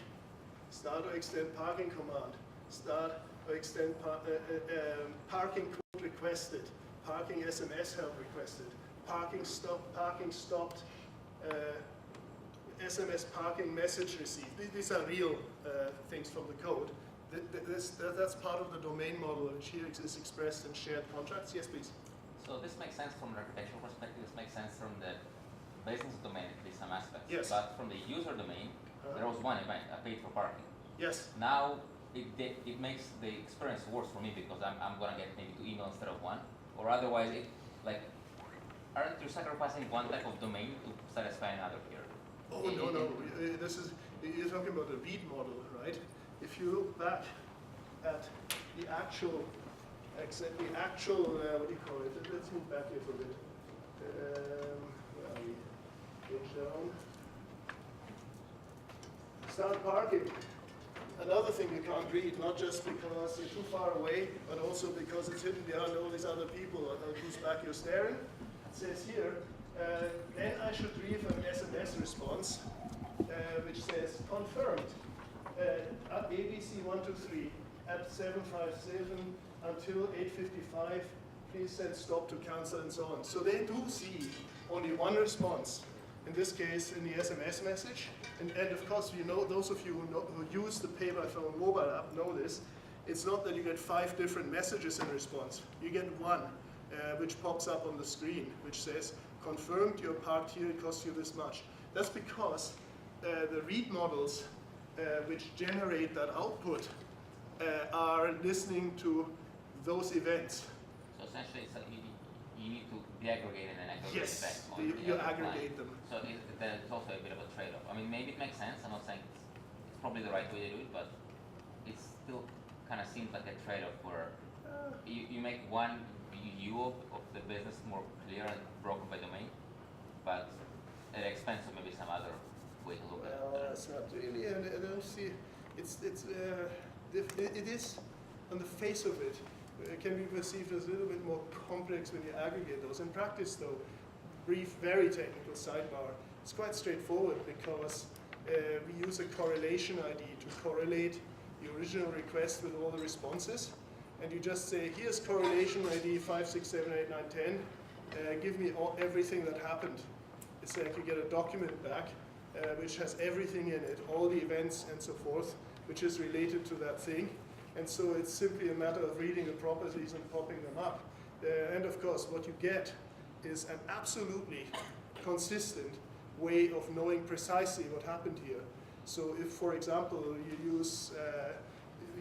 start or extend parking command, start or extend parking code requested, parking SMS help requested, parking stopped, SMS parking message received. These are real things from the code. That's part of the domain model, which here is expressed in shared contracts. Yes, please. So this makes sense from an architectural perspective. This makes sense from the business domain, at least some aspects. Yes. But from the user domain, there was one event, I paid for parking. Yes. Now it makes the experience worse for me because I'm gonna get maybe 2 emails instead of 1, or otherwise aren't you sacrificing one type of domain to satisfy another here? Oh no. You're talking about the read model, right? If you look back at the actual, what do you call it? Let's move back here for a bit. Where are we? Page down. Start parking. Another thing you can't read, not just because you're too far away, but also because it's hidden behind all these other people at whose back you're staring. It says here, then I should leave an SMS response, which says confirmed. ABC123 at 7:57 until 8:55. Please send stop to cancel and so on. So they do see only one response. In this case, in the SMS message, and of course, you know, those of you who use the pay-by-phone mobile app know this. It's not that you get 5 different messages in response. You get one, which pops up on the screen, which says, confirmed, you're parked here, it costs you this much. That's because the read models which generate that output are listening to those events. So essentially, you need to deaggregate and then aggregate Yes, back on you the other aggregate client. them. So there's also a bit of a trade-off. I mean, maybe it makes sense. I'm not saying it's probably the right way to do it, but it still kind of seems like a trade-off where you make one view of the business more clear and broken by domain, but at the expense of maybe some other way to look at it. Well, that's not really, and I don't see, it is, on the face of it, can be perceived as a little bit more complex when you aggregate those. In practice though, brief, very technical sidebar, it's quite straightforward because we use a correlation ID to correlate the original request with all the responses. And you just say, here's correlation ID 5, 6, 7, 8, 9, 10. Give me everything that happened. It's like you get a document back which has everything in it, all the events and so forth, which is related to that thing. And so it's simply a matter of reading the properties and popping them up. And of course, what you get is an absolutely consistent way of knowing precisely what happened here. So if, for example, you use,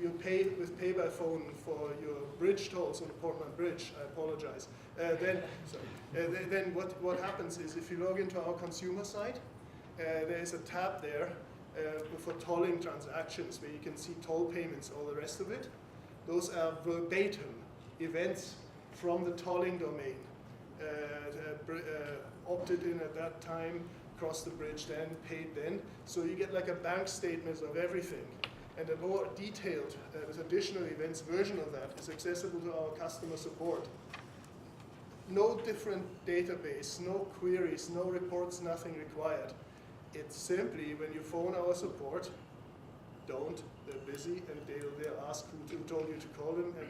you pay with pay-by-phone for your bridge tolls on the Portland Bridge, I apologize, then what happens is if you log into our consumer site, there's a tab there for tolling transactions where you can see toll payments, all the rest of it. Those are verbatim events from the tolling domain. Opted in at that time, crossed the bridge then, paid then. So you get like a bank statement of everything. And a more detailed, with additional events version of that is accessible to our customer support. No different database, no queries, no reports, nothing required. It's simply when you phone our support, don't, they're busy, and they'll ask who told you to call them, and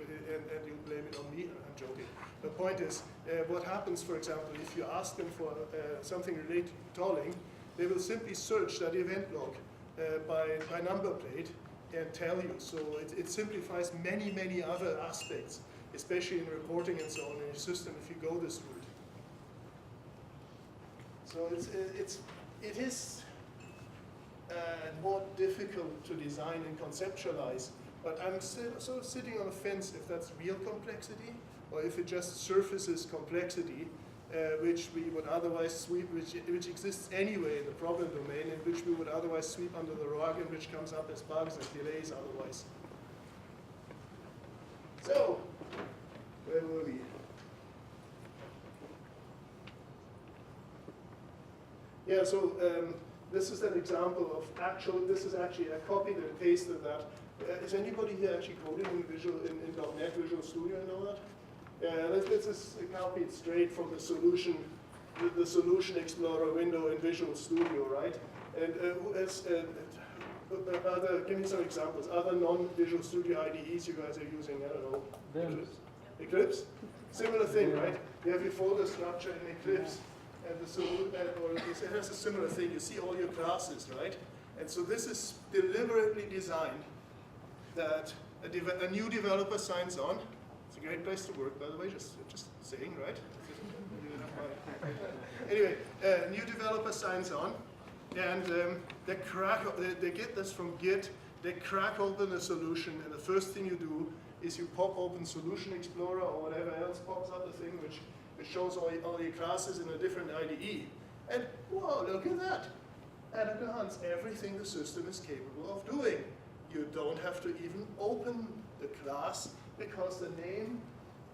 you'll blame it on me. I'm joking. The point is, what happens, for example, if you ask them for something related to tolling, they will simply search that event log by number plate and tell you. So it simplifies many, many other aspects, especially in reporting and so on in your system if you go this route. So it is more difficult to design and conceptualize, but I'm sort of sitting on the fence if that's real complexity or if it just surfaces complexity which we would otherwise sweep, which exists anyway in the problem domain, and which we would otherwise sweep under the rug and which comes up as bugs and delays otherwise. So, where were we? Yeah, so this is an example of this is actually a copy and paste of that. Is anybody here actually coding in .NET Visual Studio and all that? Let's just copy it straight from the solution Explorer window in Visual Studio, right? And give me some examples. Other non-Visual Studio IDEs you guys are using, I don't know. Eclipse? Similar thing, right? You have your folder structure in Eclipse, and it has a similar thing. You see all your classes, right? And so this is deliberately designed that a new developer signs on. It's a great place to work, by the way, just saying, right? Anyway, new developer signs on, and they get this from Git, they crack open the solution, and the first thing you do is you pop open Solution Explorer or whatever else pops up the thing which shows all your classes in a different IDE. And whoa, look at that. At a glance, everything the system is capable of doing. You don't have to even open the class because the name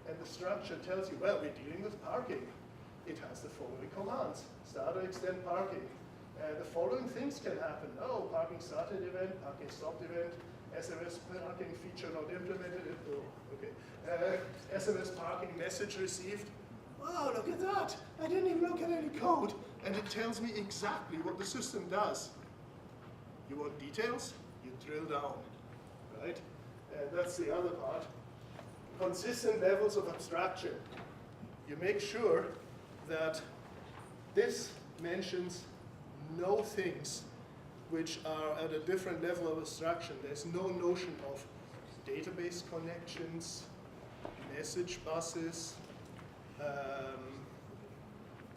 and the structure tells you, well, we're dealing with parking. It has the following commands: start or extend parking. The following things can happen. Oh, parking started event, parking stopped event, SMS parking feature not implemented. Oh, okay. SMS parking message received. Wow, look at that. I didn't even look at any code. And it tells me exactly what the system does. You want details? You drill down, right? That's the other part. Consistent levels of abstraction. You make sure that this mentions no things which are at a different level of abstraction. There's no notion of database connections, message buses,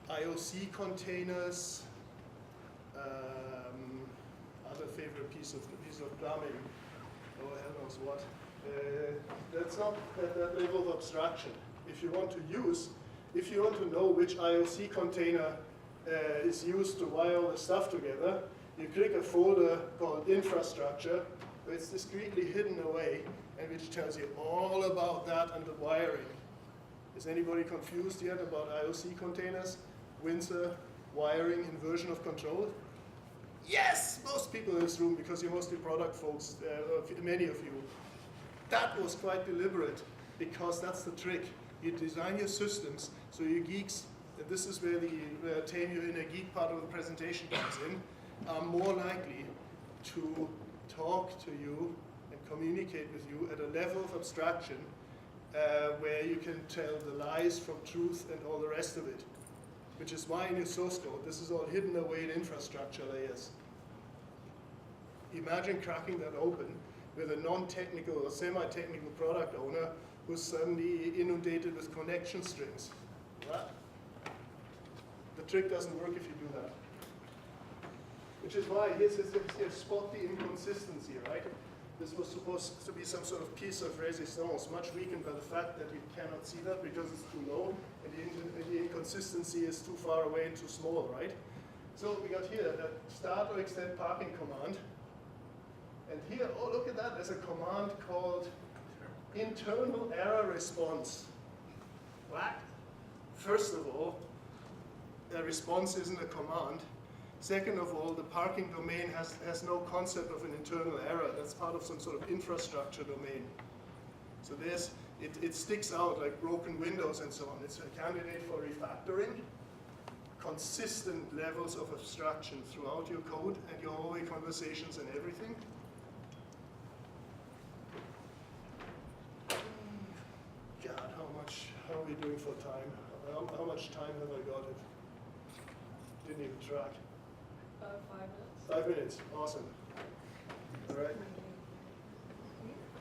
IOC containers, other favorite piece of plumbing, oh hell knows what. That's not that level of abstraction. If you want to know which IOC container is used to wire all the stuff together, you click a folder called infrastructure, where it's discreetly hidden away, and which tells you all about that and the wiring. Is anybody confused yet about IOC containers, Windsor, wiring, inversion of control? Yes, most people in this room, because you're mostly product folks, many of you. That was quite deliberate, because that's the trick. You design your systems so you geeks, and this is where the tame your inner geek part of the presentation comes in, are more likely to talk to you and communicate with you at a level of abstraction where you can tell the lies from truth and all the rest of it. Which is why in your source code, this is all hidden away in infrastructure layers. Imagine cracking that open with a non-technical or semi-technical product owner who's suddenly inundated with connection strings. What? The trick doesn't work if you do that. Which is why here's spot the inconsistency, right? This was supposed to be some sort of piece of resistance, much weakened by the fact that you cannot see that because it's too low, and the inconsistency is too far away and too small, right? So we got here that start or extend parking command. And here, oh, look at that, there's a command called internal error response. What? First of all, a response isn't a command. Second of all, the parking domain has no concept of an internal error. That's part of some sort of infrastructure domain. So it sticks out like broken windows and so on. It's a candidate for refactoring. Consistent levels of abstraction throughout your code and your hallway conversations and everything. God, how are we doing for time? How much time have I got? It didn't even track. 5 minutes. 5 minutes, awesome. All right.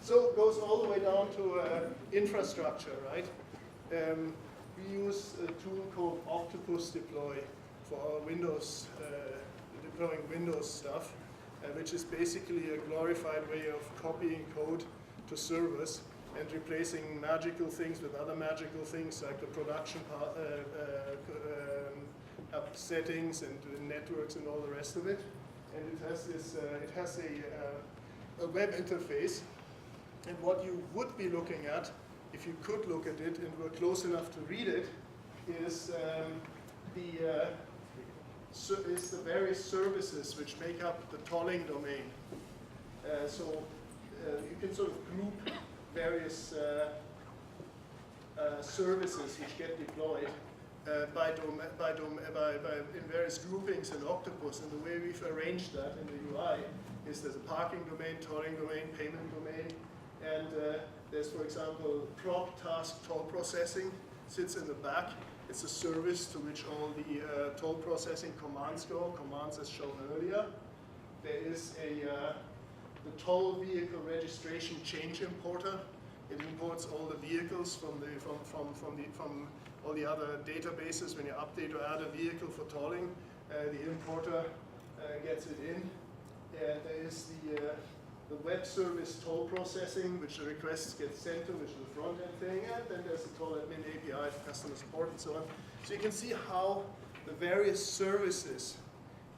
So it goes all the way down to infrastructure, right? We use a tool called Octopus deploy for our Windows, deploying Windows stuff, which is basically a glorified way of copying code to servers and replacing magical things with other magical things like the production settings and networks and all the rest of it. And it has this, it has a web interface. And what you would be looking at, if you could look at it and were close enough to read it, is the various services which make up the tolling domain. So you can sort of group various services which get deployed in various groupings in Octopus. And the way we've arranged that in the UI is there's a parking domain, tolling domain, payment domain, and there's, for example, prop task toll processing sits in the back. It's a service to which all the toll processing commands go, commands as shown earlier. There is the toll vehicle registration change importer. It imports all the vehicles from all the other databases. When you update or add a vehicle for tolling, the importer gets it in. There is the web service toll processing, which the requests get sent to, which is the front end thing, and then there's the toll admin API for customer support and so on. So you can see how the various services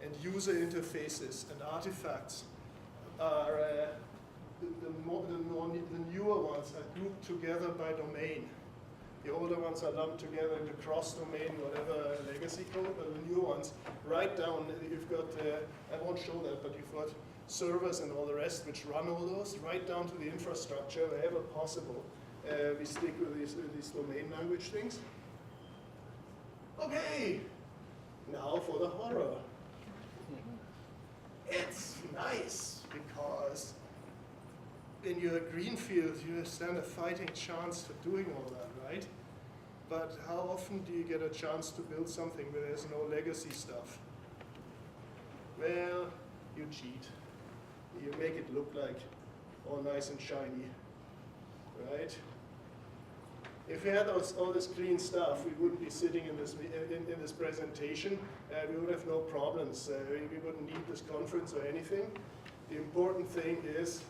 and user interfaces and artifacts are the newer ones are grouped together by domain. The older ones are lumped together into cross-domain, whatever legacy code, but the new ones, right down, you've got, I won't show that, but you've got servers and all the rest which run all those, right down to the infrastructure, wherever possible. We stick with these domain language things. Okay, now for the horror. It's nice because in your greenfield you stand a fighting chance for doing all that, right? But how often do you get a chance to build something where there's no legacy stuff? Well, you cheat. You make it look like all nice and shiny, right? If we had all this clean stuff, we wouldn't be sitting in this presentation. We would have no problems. We wouldn't need this conference or anything. The important thing is,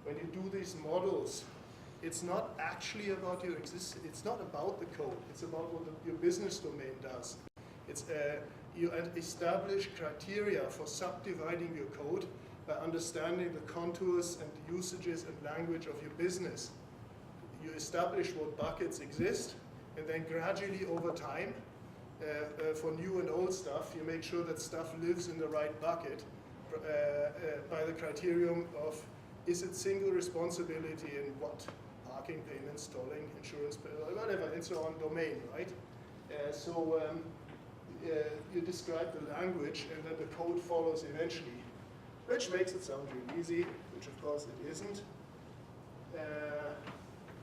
when you do these models, it's not actually about your existence. It's not about the code. It's about what your business domain does. It's you establish criteria for subdividing your code by understanding the contours and usages and language of your business. You establish what buckets exist, and then gradually over time, for new and old stuff, you make sure that stuff lives in the right bucket by the criterion of, is it single responsibility in what? Parking, payments, tolling, insurance, whatever, and so on, domain, right? You describe the language, and then the code follows eventually, which makes it sound really easy, which of course it isn't.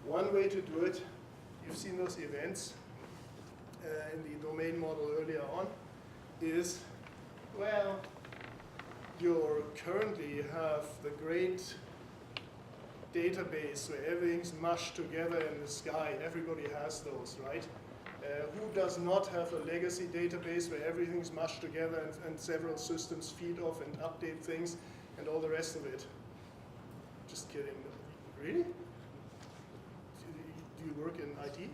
One way to do it, you've seen those events in the domain model earlier on, is, well, you currently have the great database where everything's mushed together in the sky. Everybody has those, right? Who does not have a legacy database where everything's mushed together and several systems feed off and update things and all the rest of it? Just kidding. Really? Do you work in IT?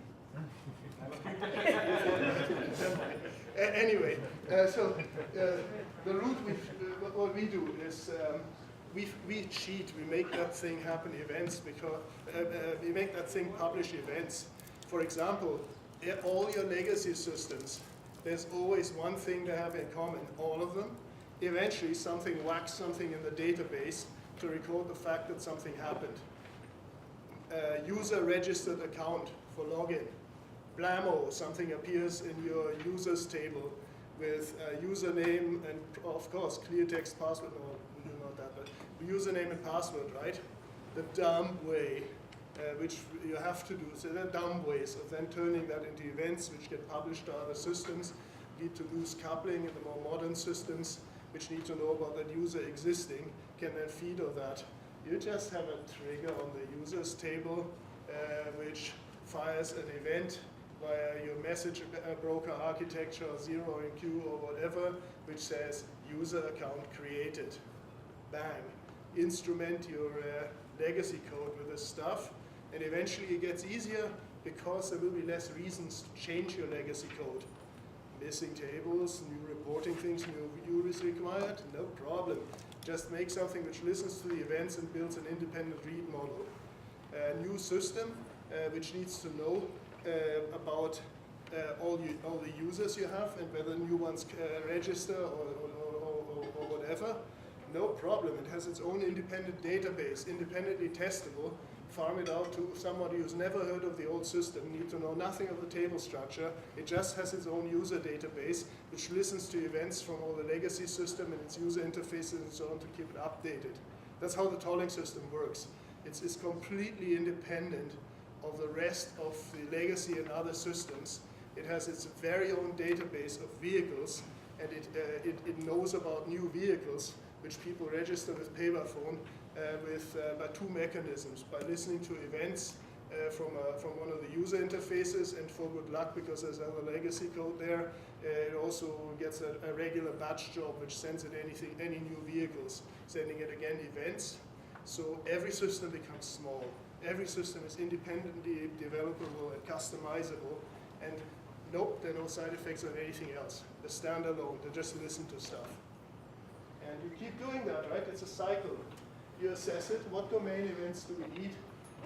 Anyway, the route what we do is we cheat. We make that thing happen events because we make that thing publish events. For example, all your legacy systems, there's always one thing they have in common, all of them. eventually something whacks something in the database to record the fact that something happened. User registered account for login. Blammo, something appears in your users table with username and, of course, clear text password. No, not that, but username and password, right? The dumb way, which you have to do. So there are dumb ways of then turning that into events which get published to other systems, lead to loose coupling in the more modern systems, which need to know about that user existing, can then feed on that. You just have a trigger on the users table, which fires an event via your message broker architecture, or zero in queue or whatever, which says user account created. Bang. Instrument your legacy code with this stuff, and eventually it gets easier because there will be less reasons to change your legacy code. Missing tables, new reporting things, new view is required, no problem. Just make something which listens to the events and builds an independent read model. A new system which needs to know about all the users you have and whether new ones register or whatever. No problem. It has its own independent database, independently testable. Farm it out to somebody who's never heard of the old system, need to know nothing of the table structure. It just has its own user database, which listens to events from all the legacy system and its user interfaces and so on to keep it updated. That's how the tolling system works. It's completely independent of the rest of the legacy and other systems. It has its very own database of vehicles, and it knows about new vehicles, which people register with pay by phone by two mechanisms: by listening to events from one of the user interfaces, and for good luck, because there's other legacy code there, it also gets a regular batch job which sends it any new vehicles, sending it again events. So every system becomes small. Every system is independently developable and customizable, and nope, there are no side effects of anything else. They're standalone, they just listen to stuff. And you keep doing that, right? It's a cycle. You assess it, what domain events do we need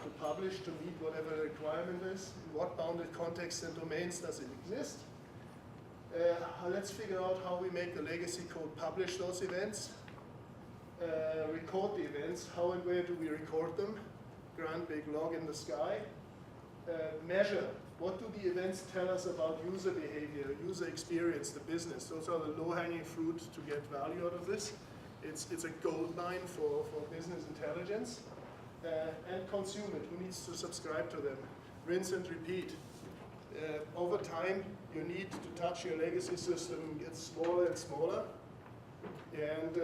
to publish to meet whatever the requirement is? In what bounded contexts and domains does it exist? Let's figure out how we make the legacy code publish those events. Record the events, how and where do we record them? Grand big log in the sky. Measure, what do the events tell us about user behavior, user experience, the business? Those are the low-hanging fruit to get value out of this. It's a gold mine for business intelligence. And consume it, who needs to subscribe to them? Rinse and repeat. Over time, your need to touch your legacy system gets smaller and smaller, and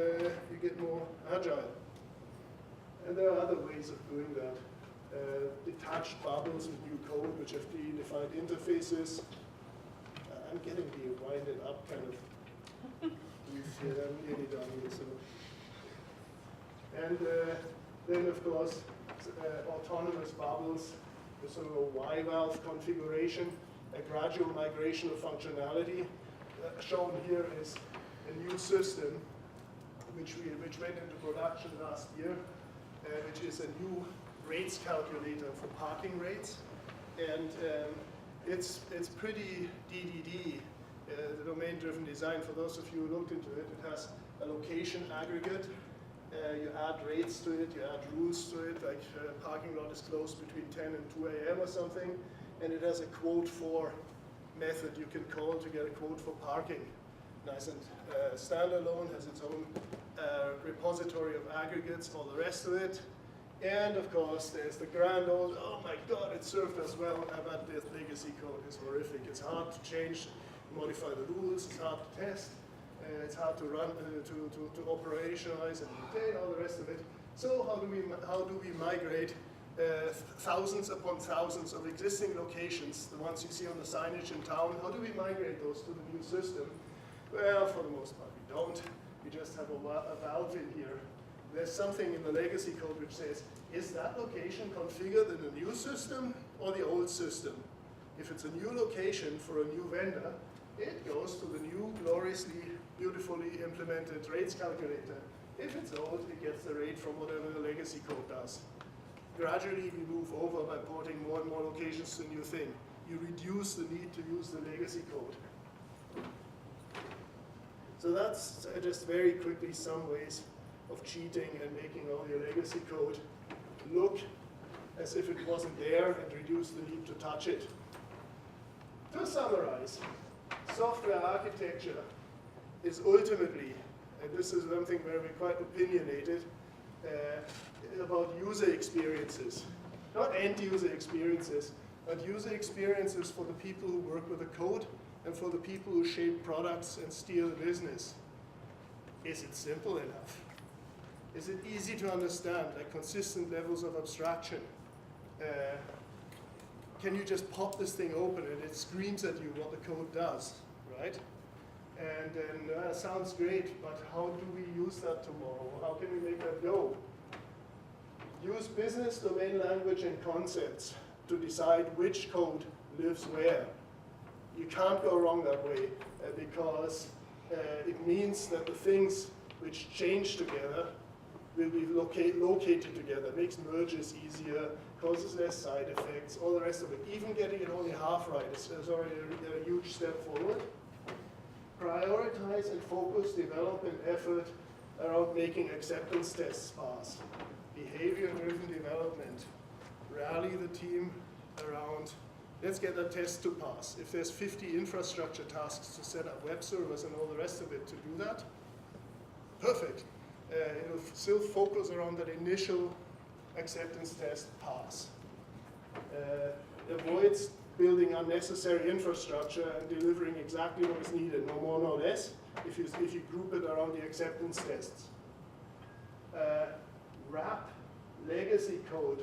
you get more agile. And there are other ways of doing that. Detached bubbles with new code, which have predefined interfaces. I'm getting the winded up kind of. I'm nearly done here. So. And then, of course, autonomous bubbles, the sort of a Y valve configuration, a gradual migration of functionality. Shown here is a new system which went into production last year, which is a new rates calculator for parking rates, and it's pretty DDD, the domain-driven design. For those of you who looked into it, it has a location aggregate. You add rates to it, you add rules to it, like parking lot is closed between 10 and 2 a.m. or something, and it has a quote for method you can call to get a quote for parking. Nice and standalone, has its own repository of aggregates, all the rest of it. And of course, there's the grand old, oh my God, it served us well, but this legacy code is horrific. It's hard to change, modify the rules, it's hard to test, it's hard to run, to operationalize and maintain, all the rest of it. So how do we migrate thousands upon thousands of existing locations, the ones you see on the signage in town, how do we migrate those to the new system? Well, for the most part, we don't. We just have a valve in here. There's something in the legacy code which says, is that location configured in the new system or the old system? If it's a new location for a new vendor, it goes to the new, gloriously, beautifully implemented rates calculator. If it's old, it gets the rate from whatever the legacy code does. Gradually, we move over by porting more and more locations to the new thing. You reduce the need to use the legacy code. So that's just very quickly some ways of cheating and making all your legacy code look as if it wasn't there and reduce the need to touch it. To summarize, software architecture is ultimately, and this is something where we're quite opinionated, about user experiences. Not end-user experiences, but user experiences for the people who work with the code and for the people who shape products and steer the business. Is it simple enough? Is it easy to understand, like consistent levels of abstraction? Can you just pop this thing open and it screams at you what the code does, right? And then sounds great, but how do we use that tomorrow? How can we make that go? Use business domain language and concepts to decide which code lives where. You can't go wrong that way because it means that the things which change together will be located together, makes merges easier, causes less side effects, all the rest of it. Even getting it only half right is already a huge step forward. Prioritize and focus development effort around making acceptance tests pass. Behavior-driven development. Rally the team around, let's get that test to pass. If there's 50 infrastructure tasks to set up web servers and all the rest of it to do that, perfect. It'll still focus around that initial acceptance test pass. Avoids building unnecessary infrastructure and delivering exactly what is needed, no more, no less, if you group it around the acceptance tests. Wrap legacy code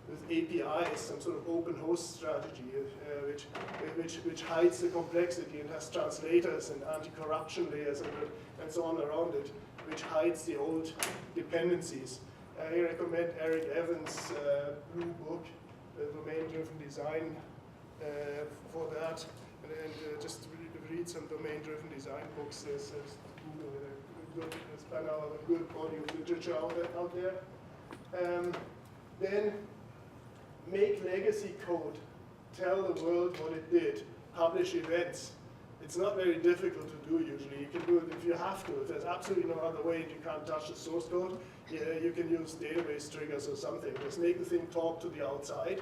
with APIs, some sort of open host strategy, which hides the complexity and has translators and anti-corruption layers and so on around it, which hides the old dependencies. I recommend Eric Evans' blue book, Domain-Driven Design, for that. And just read some domain-driven design books. There's by now a good body of literature out there. Then make legacy code, tell the world what it did, publish events. It's not very difficult to do usually. You can do it if you have to. If there's absolutely no other way and you can't touch the source code, you can use database triggers or something. Just make the thing talk to the outside.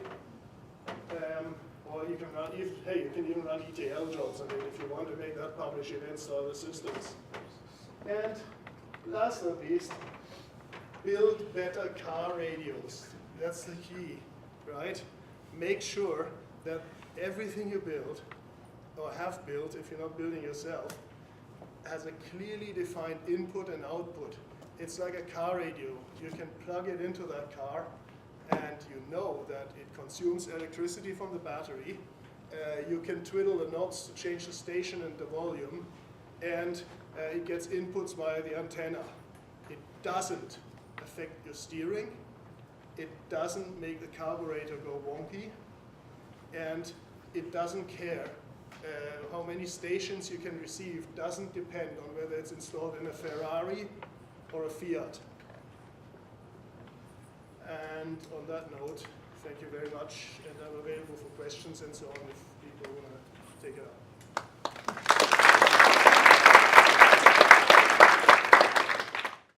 Or you can run, you can even run ETL jobs on it if you want to make that publish events to other systems. And last but not least, build better car radios. That's the key, right? Make sure that everything you build, or have built if you're not building yourself, has a clearly defined input and output. It's like a car radio. You can plug it into that car and you know that it consumes electricity from the battery. You can twiddle the knobs to change the station and the volume, and it gets inputs via the antenna. It doesn't affect your steering. It doesn't make the carburetor go wonky, and it doesn't care how many stations you can receive. Doesn't depend on whether it's installed in a Ferrari or a Fiat. And on that note, thank you very much, and I'm available for questions and so on if people want to take it up.